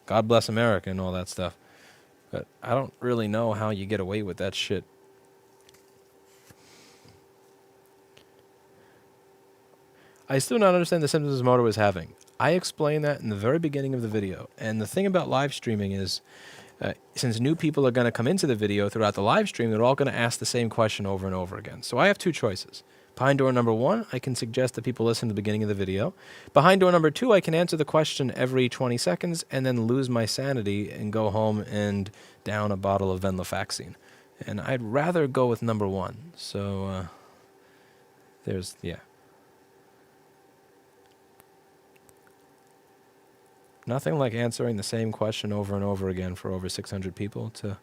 God bless America and all that stuff. But I don't really know how you get away with that shit. I still don't understand the symptoms Moto was having. I explained that in the very beginning of the video. And the thing about live streaming is, since new people are going to come into the video throughout the live stream, they're all going to ask the same question over and over again. So I have two choices. Behind door number 1, I can suggest that people listen to the beginning of the video. Behind door number 2, I can answer the question every 20 seconds and then lose my sanity and go home and down a bottle of venlafaxine. And I'd rather go with number 1. So, yeah. Nothing like answering the same question over and over again for over 600 people to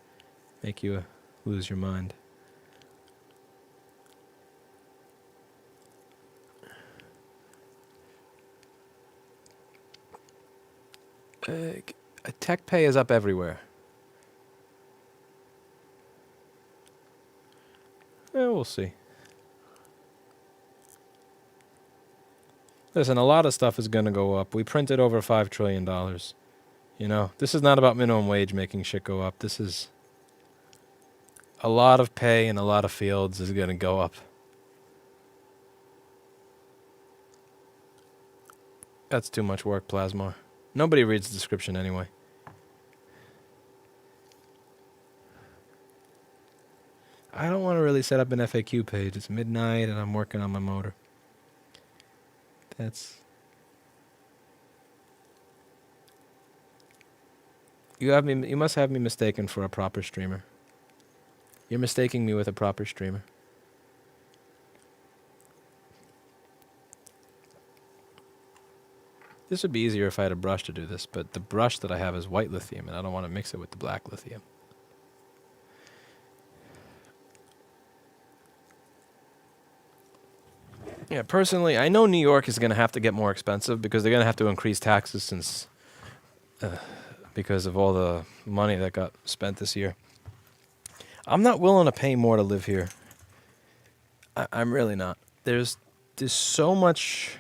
make you lose your mind. Tech pay is up everywhere. We'll see. Listen, a lot of stuff is going to go up. We printed over $5 trillion. You know, this is not about minimum wage making shit go up. This is a lot of pay in a lot of fields is going to go up. That's too much work, Plasmar. Nobody reads the description anyway. I don't want to really set up an FAQ page. It's midnight and I'm working on my motor. You must have me mistaken for a proper streamer. You're mistaking me with a proper streamer. This would be easier if I had a brush to do this, but the brush that I have is white lithium and I don't want to mix it with the black lithium. Yeah, personally, I know New York is going to have to get more expensive because they're going to have to increase taxes since because of all the money that got spent this year. I'm not willing to pay more to live here. I'm really not. There's so much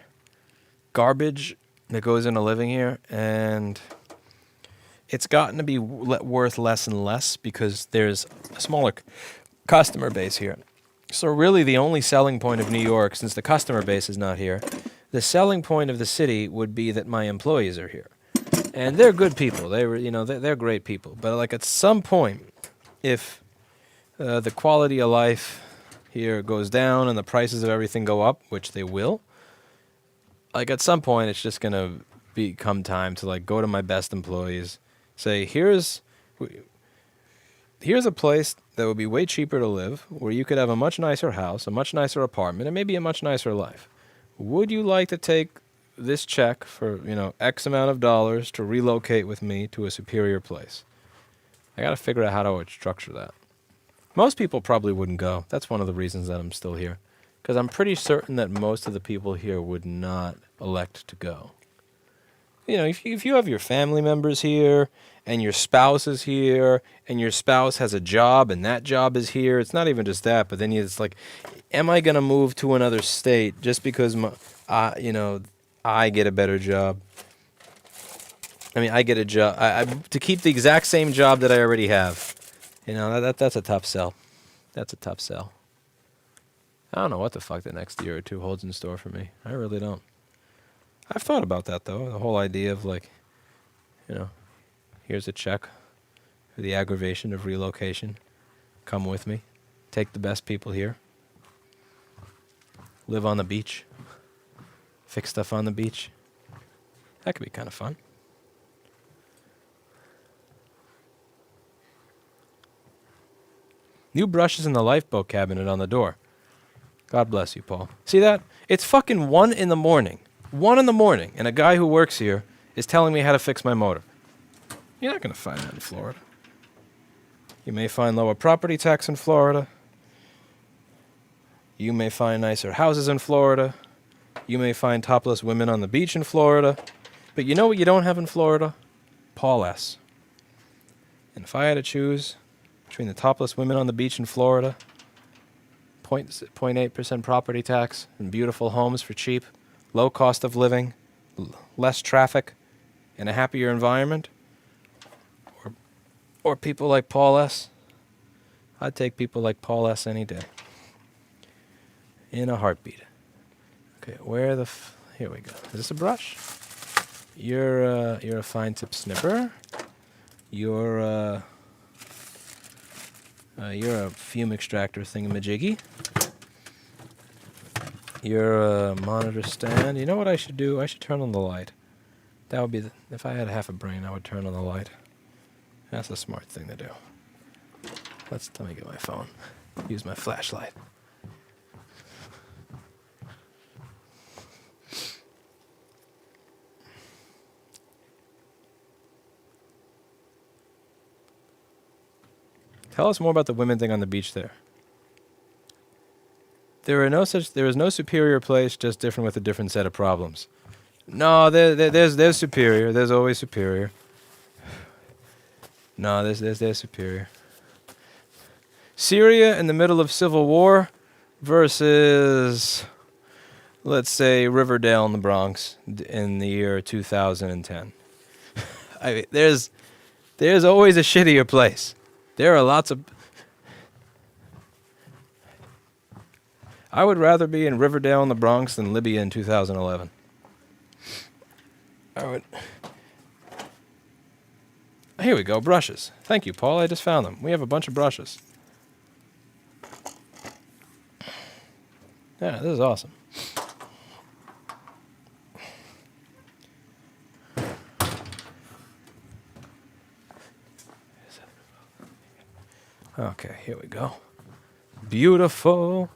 garbage that goes into living here, and it's gotten to be worth less and less because there's a smaller customer base here. So really the only selling point of New York, since the customer base is not here, the selling point of the city would be that my employees are here. And they're good people. They're great people. But like at some point, if the quality of life here goes down and the prices of everything go up, which they will, like at some point it's just gonna become time to like go to my best employees, say here's a place that would be way cheaper to live, where you could have a much nicer house, a much nicer apartment, and maybe a much nicer life. Would you like to take this check for, X amount of dollars to relocate with me to a superior place? I got to figure out how to structure that. Most people probably wouldn't go. That's one of the reasons that I'm still here. Because I'm pretty certain that most of the people here would not elect to go. If you have your family members here, and your spouse is here, and your spouse has a job, and that job is here, it's not even just that, but then it's like, am I going to move to another state just because, I get a better job? I mean, I get a job, to keep the exact same job that I already have. That's a tough sell. That's a tough sell. I don't know what the fuck the next year or two holds in store for me. I really don't. I've thought about that, though. The whole idea of, like, here's a check for the aggravation of relocation. Come with me. Take the best people here. Live on the beach. Fix stuff on the beach. That could be kind of fun. New brushes in the lifeboat cabinet on the door. God bless you, Paul. See that? It's fucking 1 in the morning. 1 in the morning, and a guy who works here is telling me how to fix my motor. You're not going to find that in Florida. You may find lower property tax in Florida. You may find nicer houses in Florida. You may find topless women on the beach in Florida. But you know what you don't have in Florida? Paul S. And if I had to choose between the topless women on the beach in Florida, 0.8% property tax, and beautiful homes for cheap, low cost of living, less traffic, and a happier environment, or people like Paul S., I'd take people like Paul S. any day. In a heartbeat. Okay, here we go. Is this a brush? You're a fine tip snipper. You're a fume extractor thingamajiggy. You're a monitor stand. You know what I should do? I should turn on the light. That would be if I had half a brain, I would turn on the light. That's a smart thing to do. Let me get my phone. Use my flashlight. Tell us more about the women thing on the beach there. There is no superior place, just different with a different set of problems. No, there's superior. There's always superior. No, there's superior. Syria in the middle of civil war versus, let's say, Riverdale in the Bronx in the year 2010. I mean, there's always a shittier place. There are lots of... I would rather be in Riverdale in the Bronx than Libya in 2011. I would... Here we go, brushes. Thank you, Paul. I just found them. We have a bunch of brushes. Yeah, this is awesome. Okay, here we go. Beautiful.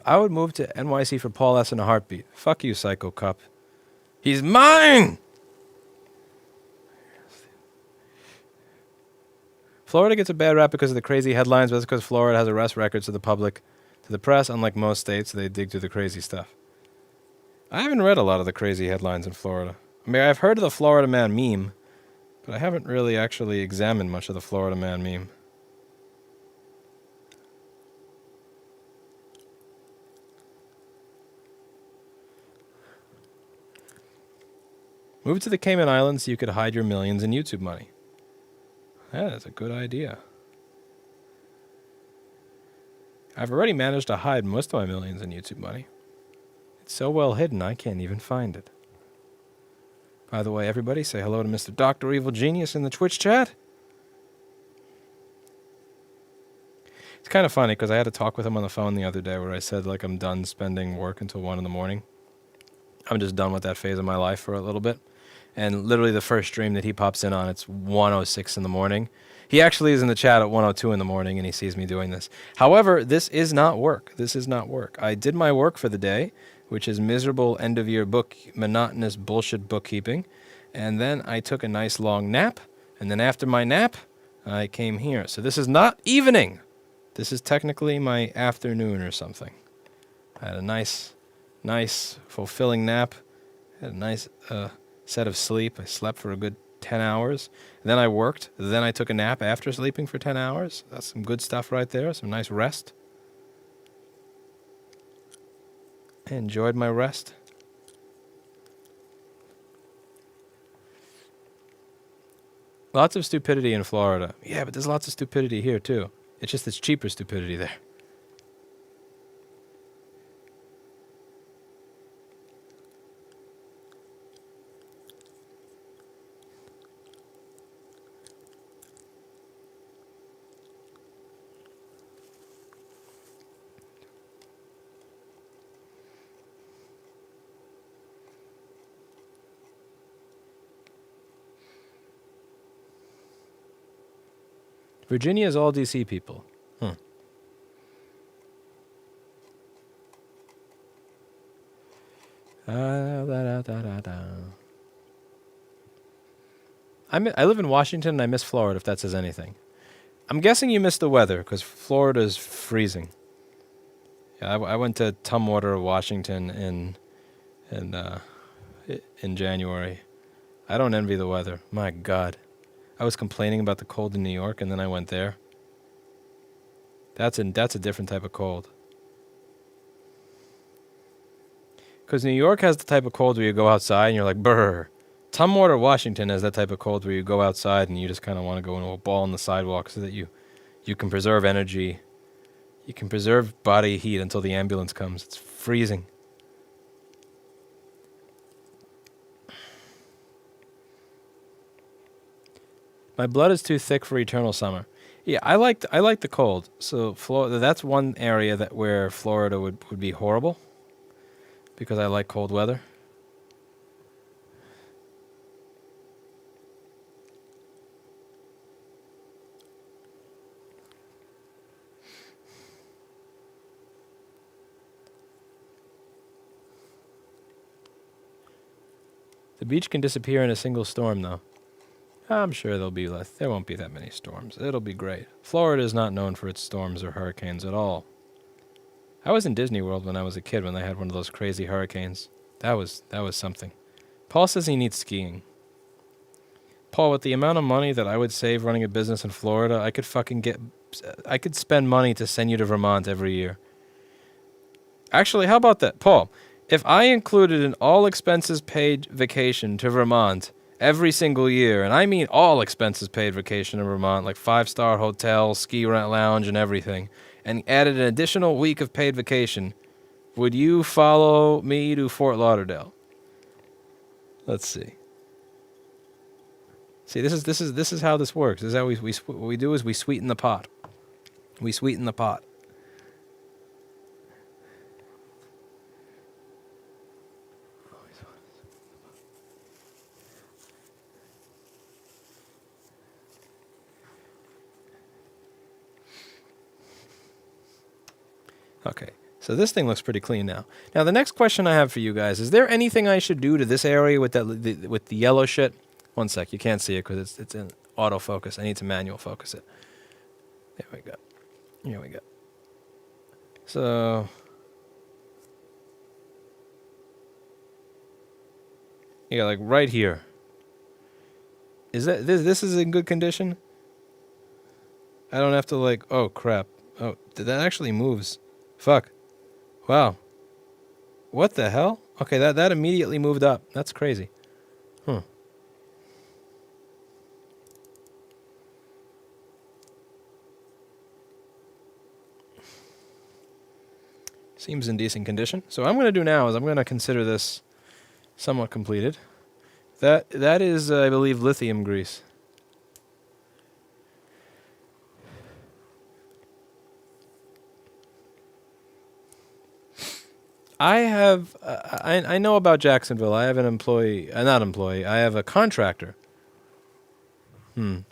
I would move to NYC for Paul S. in a heartbeat. Fuck you, Psycho Cup. He's mine! Florida gets a bad rap because of the crazy headlines, but that's because Florida has arrest records to the public, to the press, unlike most states, so they dig through the crazy stuff. I haven't read a lot of the crazy headlines in Florida. I mean, I've heard of the Florida Man meme, but I haven't really actually examined much of the Florida Man meme. Move to the Cayman Islands so you could hide your millions in YouTube money. That is a good idea. I've already managed to hide most of my millions in YouTube money. It's so well hidden I can't even find it. By the way, everybody, say hello to Mr. Dr. Evil Genius in the Twitch chat. It's kind of funny because I had to talk with him on the phone the other day where I said, like, I'm done spending work until 1 in the morning. I'm just done with that phase of my life for a little bit. And literally the first stream that he pops in on, it's 1:06 in the morning. He actually is in the chat at 1:02 in the morning and he sees me doing this. However, this is not work. This is not work. I did my work for the day, which is miserable end-of-year monotonous bullshit bookkeeping. And then I took a nice long nap. And then after my nap, I came here. So this is not evening. This is technically my afternoon or something. I had a nice, fulfilling nap. Had a nice set of sleep. I slept for a good 10 hours. Then I worked. Then I took a nap after sleeping for 10 hours. That's some good stuff right there. Some nice rest. I enjoyed my rest. Lots of stupidity in Florida. Yeah, but there's lots of stupidity here too. It's just it's cheaper stupidity there. Virginia is all DC people. I live in Washington and I miss Florida, if that says anything. I'm guessing you miss the weather, because Florida is freezing. Yeah, I went to Tumwater, Washington in January. I don't envy the weather. My God. I was complaining about the cold in New York, and then I went there. That's a different type of cold. Because New York has the type of cold where you go outside and you're like, brr. Tumwater, Washington has that type of cold where you go outside and you just kind of want to go into a ball on the sidewalk so that you can preserve energy. You can preserve body heat until the ambulance comes. It's freezing. My blood is too thick for eternal summer. Yeah, I like the cold. So Florida, that's one area where Florida would be horrible, because I like cold weather. The beach can disappear in a single storm, though. I'm sure there won't be that many storms. It'll be great. Florida is not known for its storms or hurricanes at all. I was in Disney World when I was a kid when they had one of those crazy hurricanes. That was something. Paul says he needs skiing. Paul, with the amount of money that I would save running a business in Florida, I could spend money to send you to Vermont every year. Actually, how about that? Paul, if I included an all expenses paid vacation to Vermont every single year, and I mean all expenses paid vacation in Vermont, like 5-star hotel, ski rent lounge, and everything, and added an additional week of paid vacation, would you follow me to Fort Lauderdale? Let's see. See, this is how this works. This is how what we do is we sweeten the pot. We sweeten the pot. Okay, so this thing looks pretty clean now. Now, the next question I have for you guys, is there anything I should do to this area with the yellow shit? One sec, you can't see it because it's in autofocus. I need to manual focus it. There we go. Here we go. So, yeah, like right here. Is this is in good condition? I don't have to like, oh crap. Oh, that actually moves. Fuck. Wow. What the hell? Okay, that immediately moved up. That's crazy. Seems in decent condition. So what I'm going to do now is I'm going to consider this somewhat completed. That is, I believe, lithium grease. I have, I know about Jacksonville. I have an employee, not employee, I have a contractor.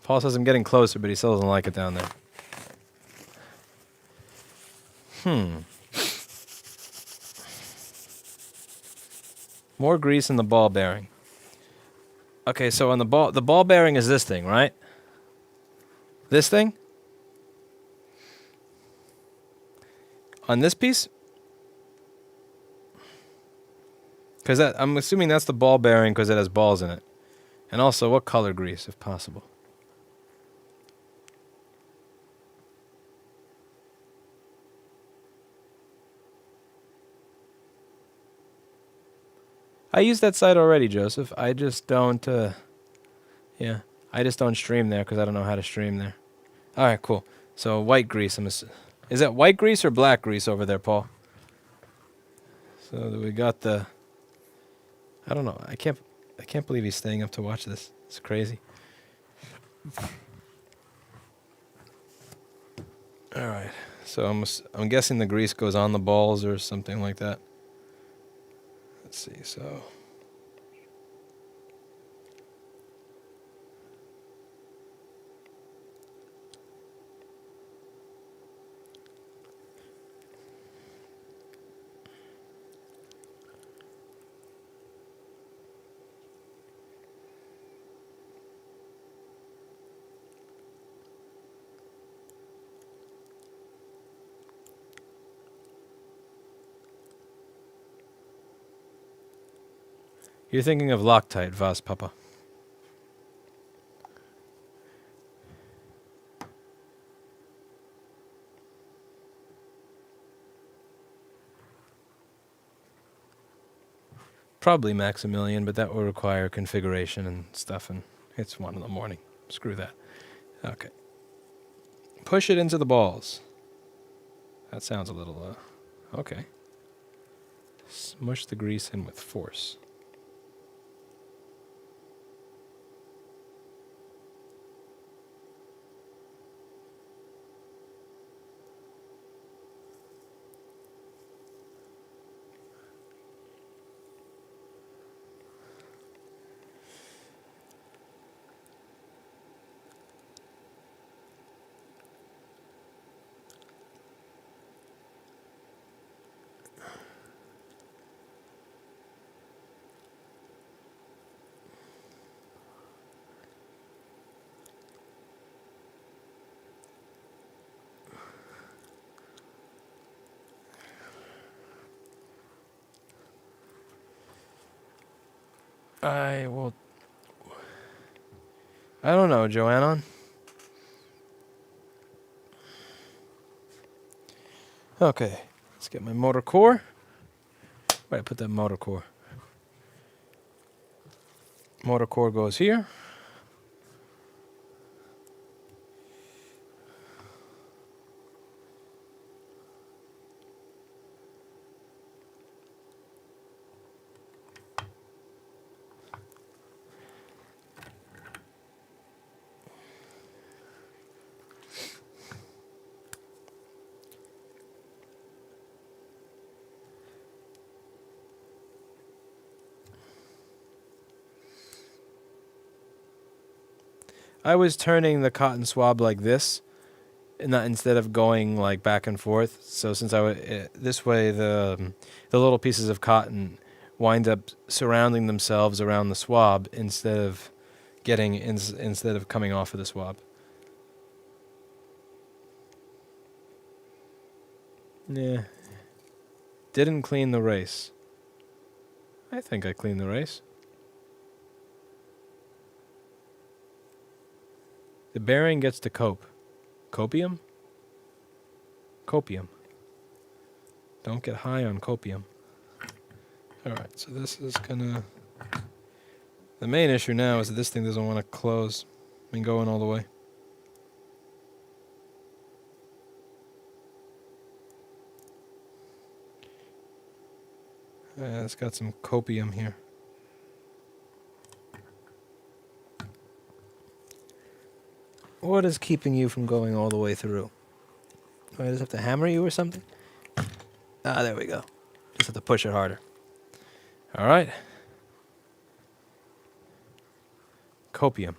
Paul says I'm getting closer, but he still doesn't like it down there. More grease in the ball bearing. Okay, so on the ball bearing is this thing, right? This thing? On this piece? Because I'm assuming that's the ball bearing because it has balls in it. And also, what color grease, if possible? I used that site already, Joseph. I just don't, yeah. I just don't stream there because I don't know how to stream there. All right, cool. So white grease. Is that white grease or black grease over there, Paul? So we got the... I don't know. I can't believe he's staying up to watch this. It's crazy. All right. So I'm guessing the grease goes on the balls or something like that. Let's see. So you're thinking of Loctite, Vas Papa. Probably Maximilian, but that will require configuration and stuff, and it's 1 in the morning. Screw that. Okay. Push it into the balls. That sounds a little, okay. Smush the grease in with force. I don't know, Joannon. Okay, let's get my motor core. Where did I put that motor core? Motor core goes here. I was turning the cotton swab like this, not instead of going like back and forth. So since this way, the little pieces of cotton wind up surrounding themselves around the swab instead of coming off of the swab. Yeah. Didn't clean the race. I think I cleaned the race. The bearing gets to cope. Copium? Copium. Don't get high on copium. Alright, so this is gonna... The main issue now is that this thing doesn't want to close. I mean, going all the way. It's got some copium here. What is keeping you from going all the way through? Do I just have to hammer you or something? Ah, there we go. Just have to push it harder. All right. Copium.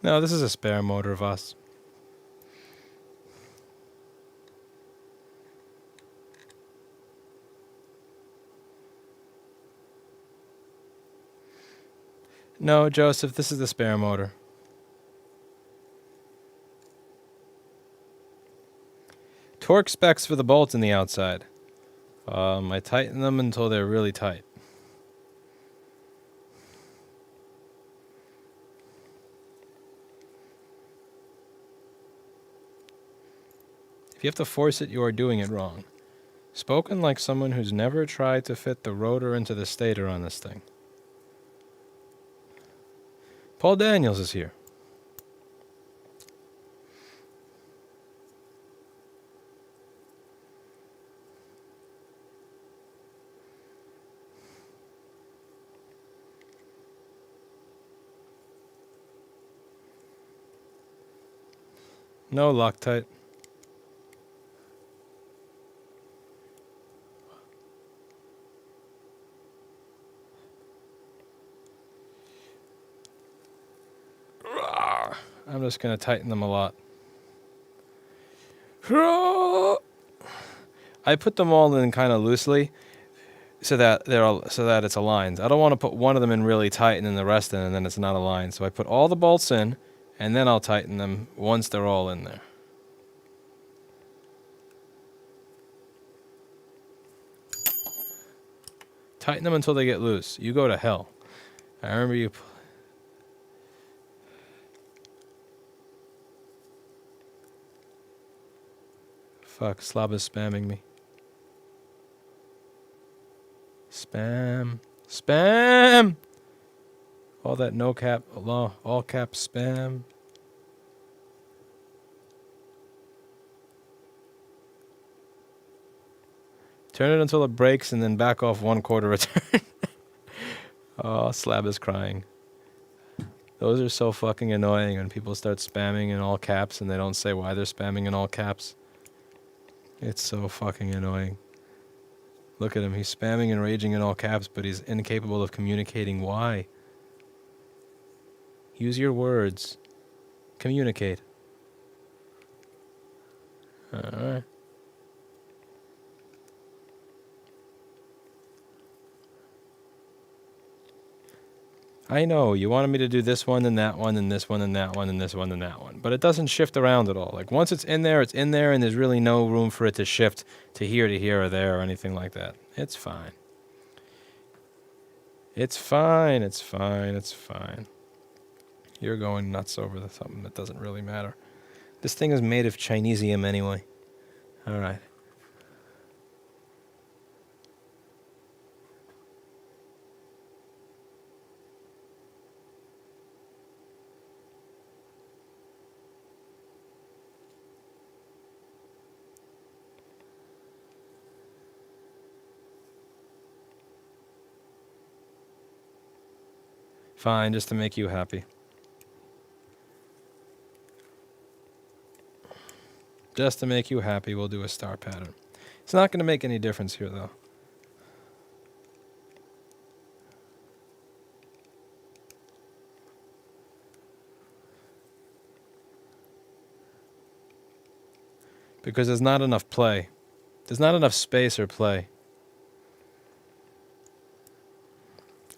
No, this is a spare motor, Voss. No, Joseph, this is the spare motor. Torque specs for the bolts in the outside. I tighten them until they're really tight. If you have to force it, you are doing it wrong. Spoken like someone who's never tried to fit the rotor into the stator on this thing. Paul Daniels is here. No Loctite. I'm just going to tighten them a lot. I put them all in kind of loosely so that it's aligned. I don't want to put one of them in really tight and then the rest in and then it's not aligned. So I put all the bolts in and then I'll tighten them once they're all in there. Tighten them until they get loose. You go to hell. I remember you... Fuck, Slob is spamming me. Spam. Spam! All that no cap, all cap spam. Turn it until it breaks and then back off 1/4 a turn. Oh, Slab is crying. Those are so fucking annoying when people start spamming in all caps and they don't say why they're spamming in all caps. It's so fucking annoying. Look at him. He's spamming and raging in all caps, but he's incapable of communicating why. Use your words. Communicate. Alright. I know, you wanted me to do this one and that one and this one and that one and this one and that one. But it doesn't shift around at all. Like, once it's in there, and there's really no room for it to shift to here or there or anything like that. It's fine. It's fine, it's fine, it's fine. You're going nuts over something that doesn't really matter. This thing is made of Chinesium anyway. Alright. Fine, just to make you happy. Just to make you happy, we'll do a star pattern. It's not going to make any difference here, though. Because there's not enough play. There's not enough space or play.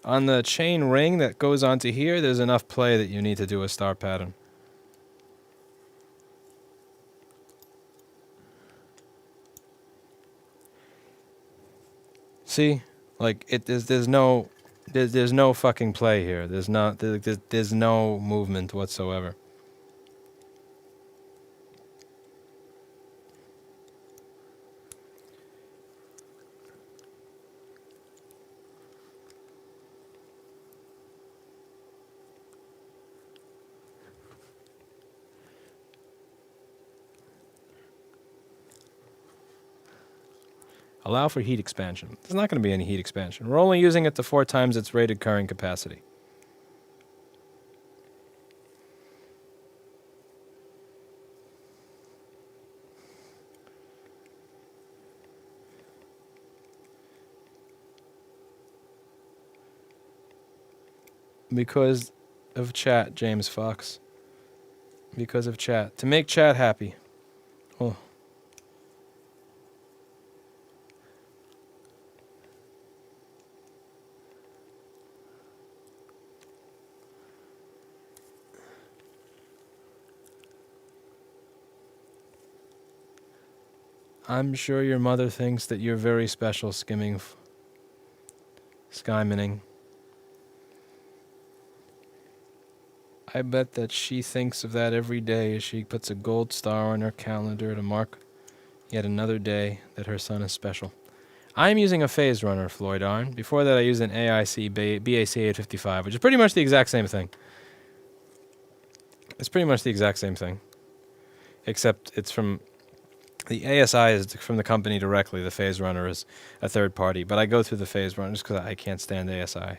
on the chain ring that goes onto here, there's enough play that you need to do a star pattern. See, like there's no fucking play here. There's no movement whatsoever. Allow for heat expansion. There's not going to be any heat expansion. We're only using it to 4 times its rated carrying capacity. Because of chat, James Fox. Because of chat. To make chat happy. Oh. I'm sure your mother thinks that you're very special, Skymaning. I bet that she thinks of that every day as she puts a gold star on her calendar to mark yet another day that her son is special. I'm using a phase runner, Floyd Arn. Before that, I used an AIC BAC 855, which is pretty much the exact same thing. It's pretty much the exact same thing, except it's from the ASI is from the company directly. The phase runner is a third party, but I go through the phase runner just because I can't stand ASI.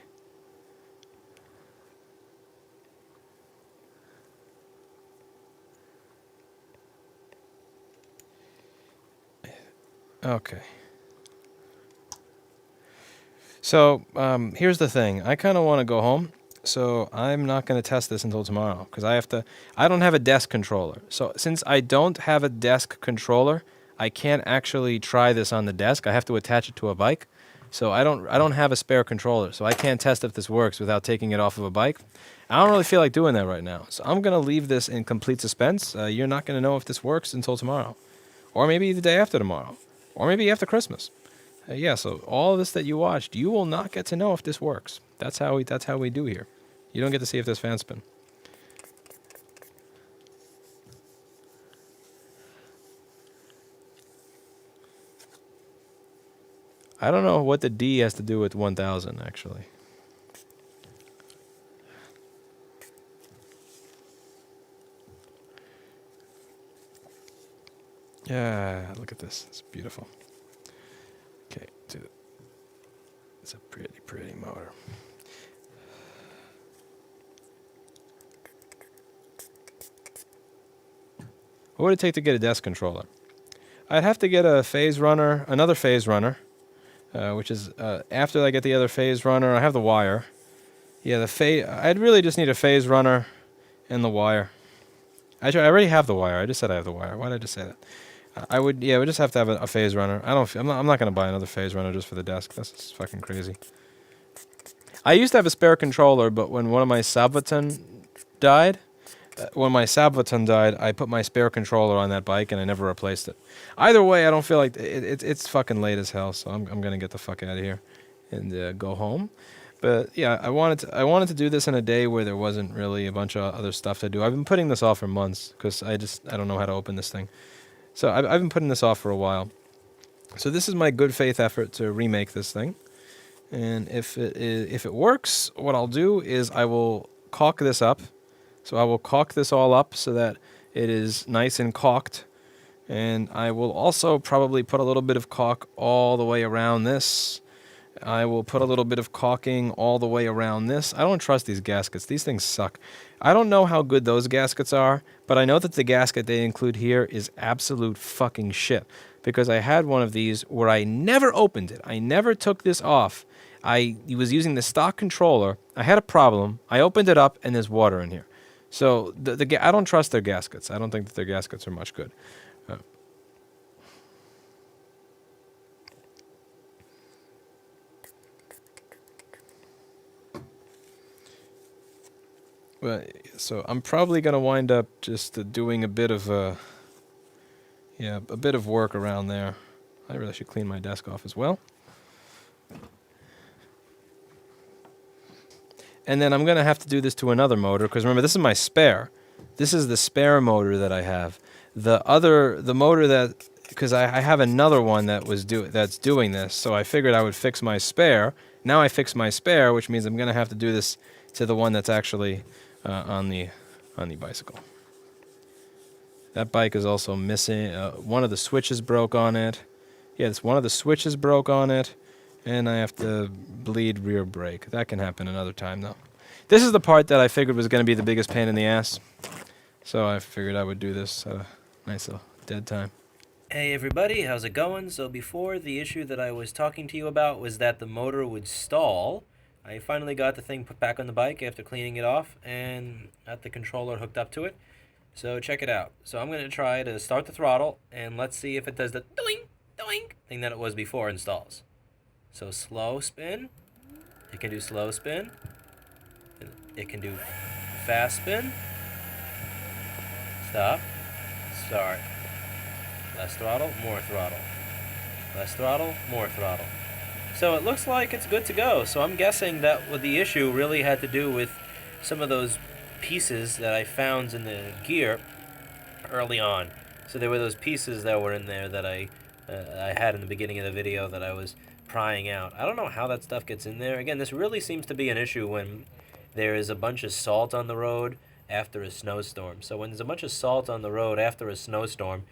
Okay. So here's the thing. I kind of want to go home, so I'm not going to test this until tomorrow because I don't have a desk controller. So since I don't have a desk controller, I can't actually try this on the desk. I have to attach it to a bike. So I don't have a spare controller, so I can't test if this works without taking it off of a bike. I don't really feel like doing that right now. So I'm going to leave this in complete suspense. You're not going to know if this works until tomorrow. Or maybe the day after tomorrow. Or maybe after Christmas. Yeah, so all of this that you watched, you will not get to know if this works. That's how we do here. You don't get to see if this fan spin. I don't know what the D has to do with 1000, actually. Yeah, look at this. It's beautiful. Okay, it's a pretty, pretty motor. What would it take to get a desk controller? I'd have to get a phase runner, another phase runner, which is after I get the other phase runner, I have the wire. Yeah, I'd really just need a phase runner and the wire. I already have the wire. I just said I have the wire. Why did I just say that? I would just have to have a phase runner. I'm not going to buy another phase runner just for the desk. That's just fucking crazy. I used to have a spare controller, but when one of my Sabvaton died, I put my spare controller on that bike and I never replaced it. Either way, I don't feel like it's fucking late as hell, so I'm going to get the fuck out of here and go home. But yeah, I wanted to do this in a day where there wasn't really a bunch of other stuff to do. I've been putting this off for months because I don't know how to open this thing. So I've been putting this off for a while. So this is my good faith effort to remake this thing. And if it works, what I'll do is I will caulk this up. So I will caulk this all up so that it is nice and caulked. And I will also probably put a little bit of caulk all the way around this. I will put a little bit of caulking all the way around this. I don't trust these gaskets. These things suck. I don't know how good those gaskets are, but I know that the gasket they include here is absolute fucking shit. Because I had one of these where I never opened it. I never took this off. I was using the stock controller. I had a problem. I opened it up and there's water in here. So I don't trust their gaskets. I don't think that their gaskets are much good. Well, so I'm probably gonna wind up just doing a bit of a bit of work around there. I really should clean my desk off as well. And then I'm gonna have to do this to another motor because remember this is my spare. This is the spare motor that I have. The motor that because I have another one that's doing this, so I figured I would fix my spare. Now I fix my spare, which means I'm gonna have to do this to the one that's actually on the bicycle. That bike is also missing. One of the switches broke on it. Yes, one of the switches broke on it, and I have to bleed rear brake. That can happen another time, though. This is the part that I figured was going to be the biggest pain in the ass, so I figured I would do this at a nice little dead time. Hey everybody, how's it going? So before, the issue that I was talking to you about was that the motor would stall. I finally got the thing put back on the bike after cleaning it off and got the controller hooked up to it. So check it out. So I'm going to try to start the throttle and let's see if it does the doink, doink thing that it was before and stalls. So slow spin. It can do slow spin. It can do fast spin. Stop. Start. Less throttle, more throttle. Less throttle, more throttle. So it looks like it's good to go. So I'm guessing that what the issue really had to do with some of those pieces that I found in the gear early on. So there were those pieces that were in there that I had in the beginning of the video that I was prying out. I don't know how that stuff gets in there. Again, this really seems to be an issue when there is a bunch of salt on the road after a snowstorm. So when there's a bunch of salt on the road after a snowstorm,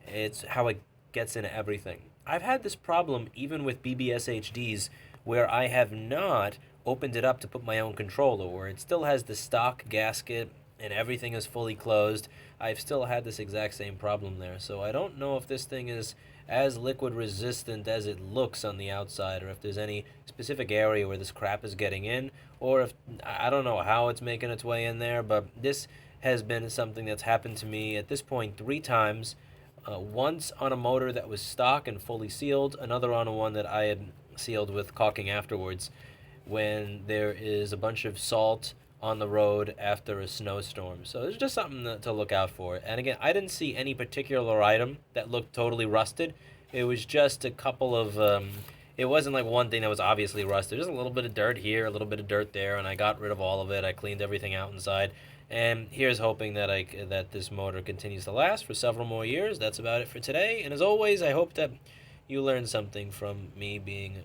it's how it gets into everything. I've had this problem even with BBSHDs where I have not opened it up to put my own controller, where it still has the stock gasket and everything is fully closed. I've still had this exact same problem there. So I don't know if this thing is as liquid resistant as it looks on the outside, or if there's any specific area where this crap is getting in, or if I don't know how it's making its way in there, but this has been something that's happened to me at this point 3 times. Once on a motor that was stock and fully sealed, another on one that I had sealed with caulking afterwards, when there is a bunch of salt on the road after a snowstorm. So it's just something to look out for. And again, I didn't see any particular item that looked totally rusted. It was just a couple of, it wasn't like one thing that was obviously rusted. Just a little bit of dirt here, a little bit of dirt there, and I got rid of all of it. I cleaned everything out inside. And here's hoping that that this motor continues to last for several more years. That's about it for today. And as always, I hope that you learned something from me being,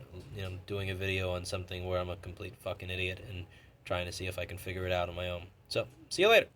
doing a video on something where I'm a complete fucking idiot and trying to see if I can figure it out on my own. So, see you later.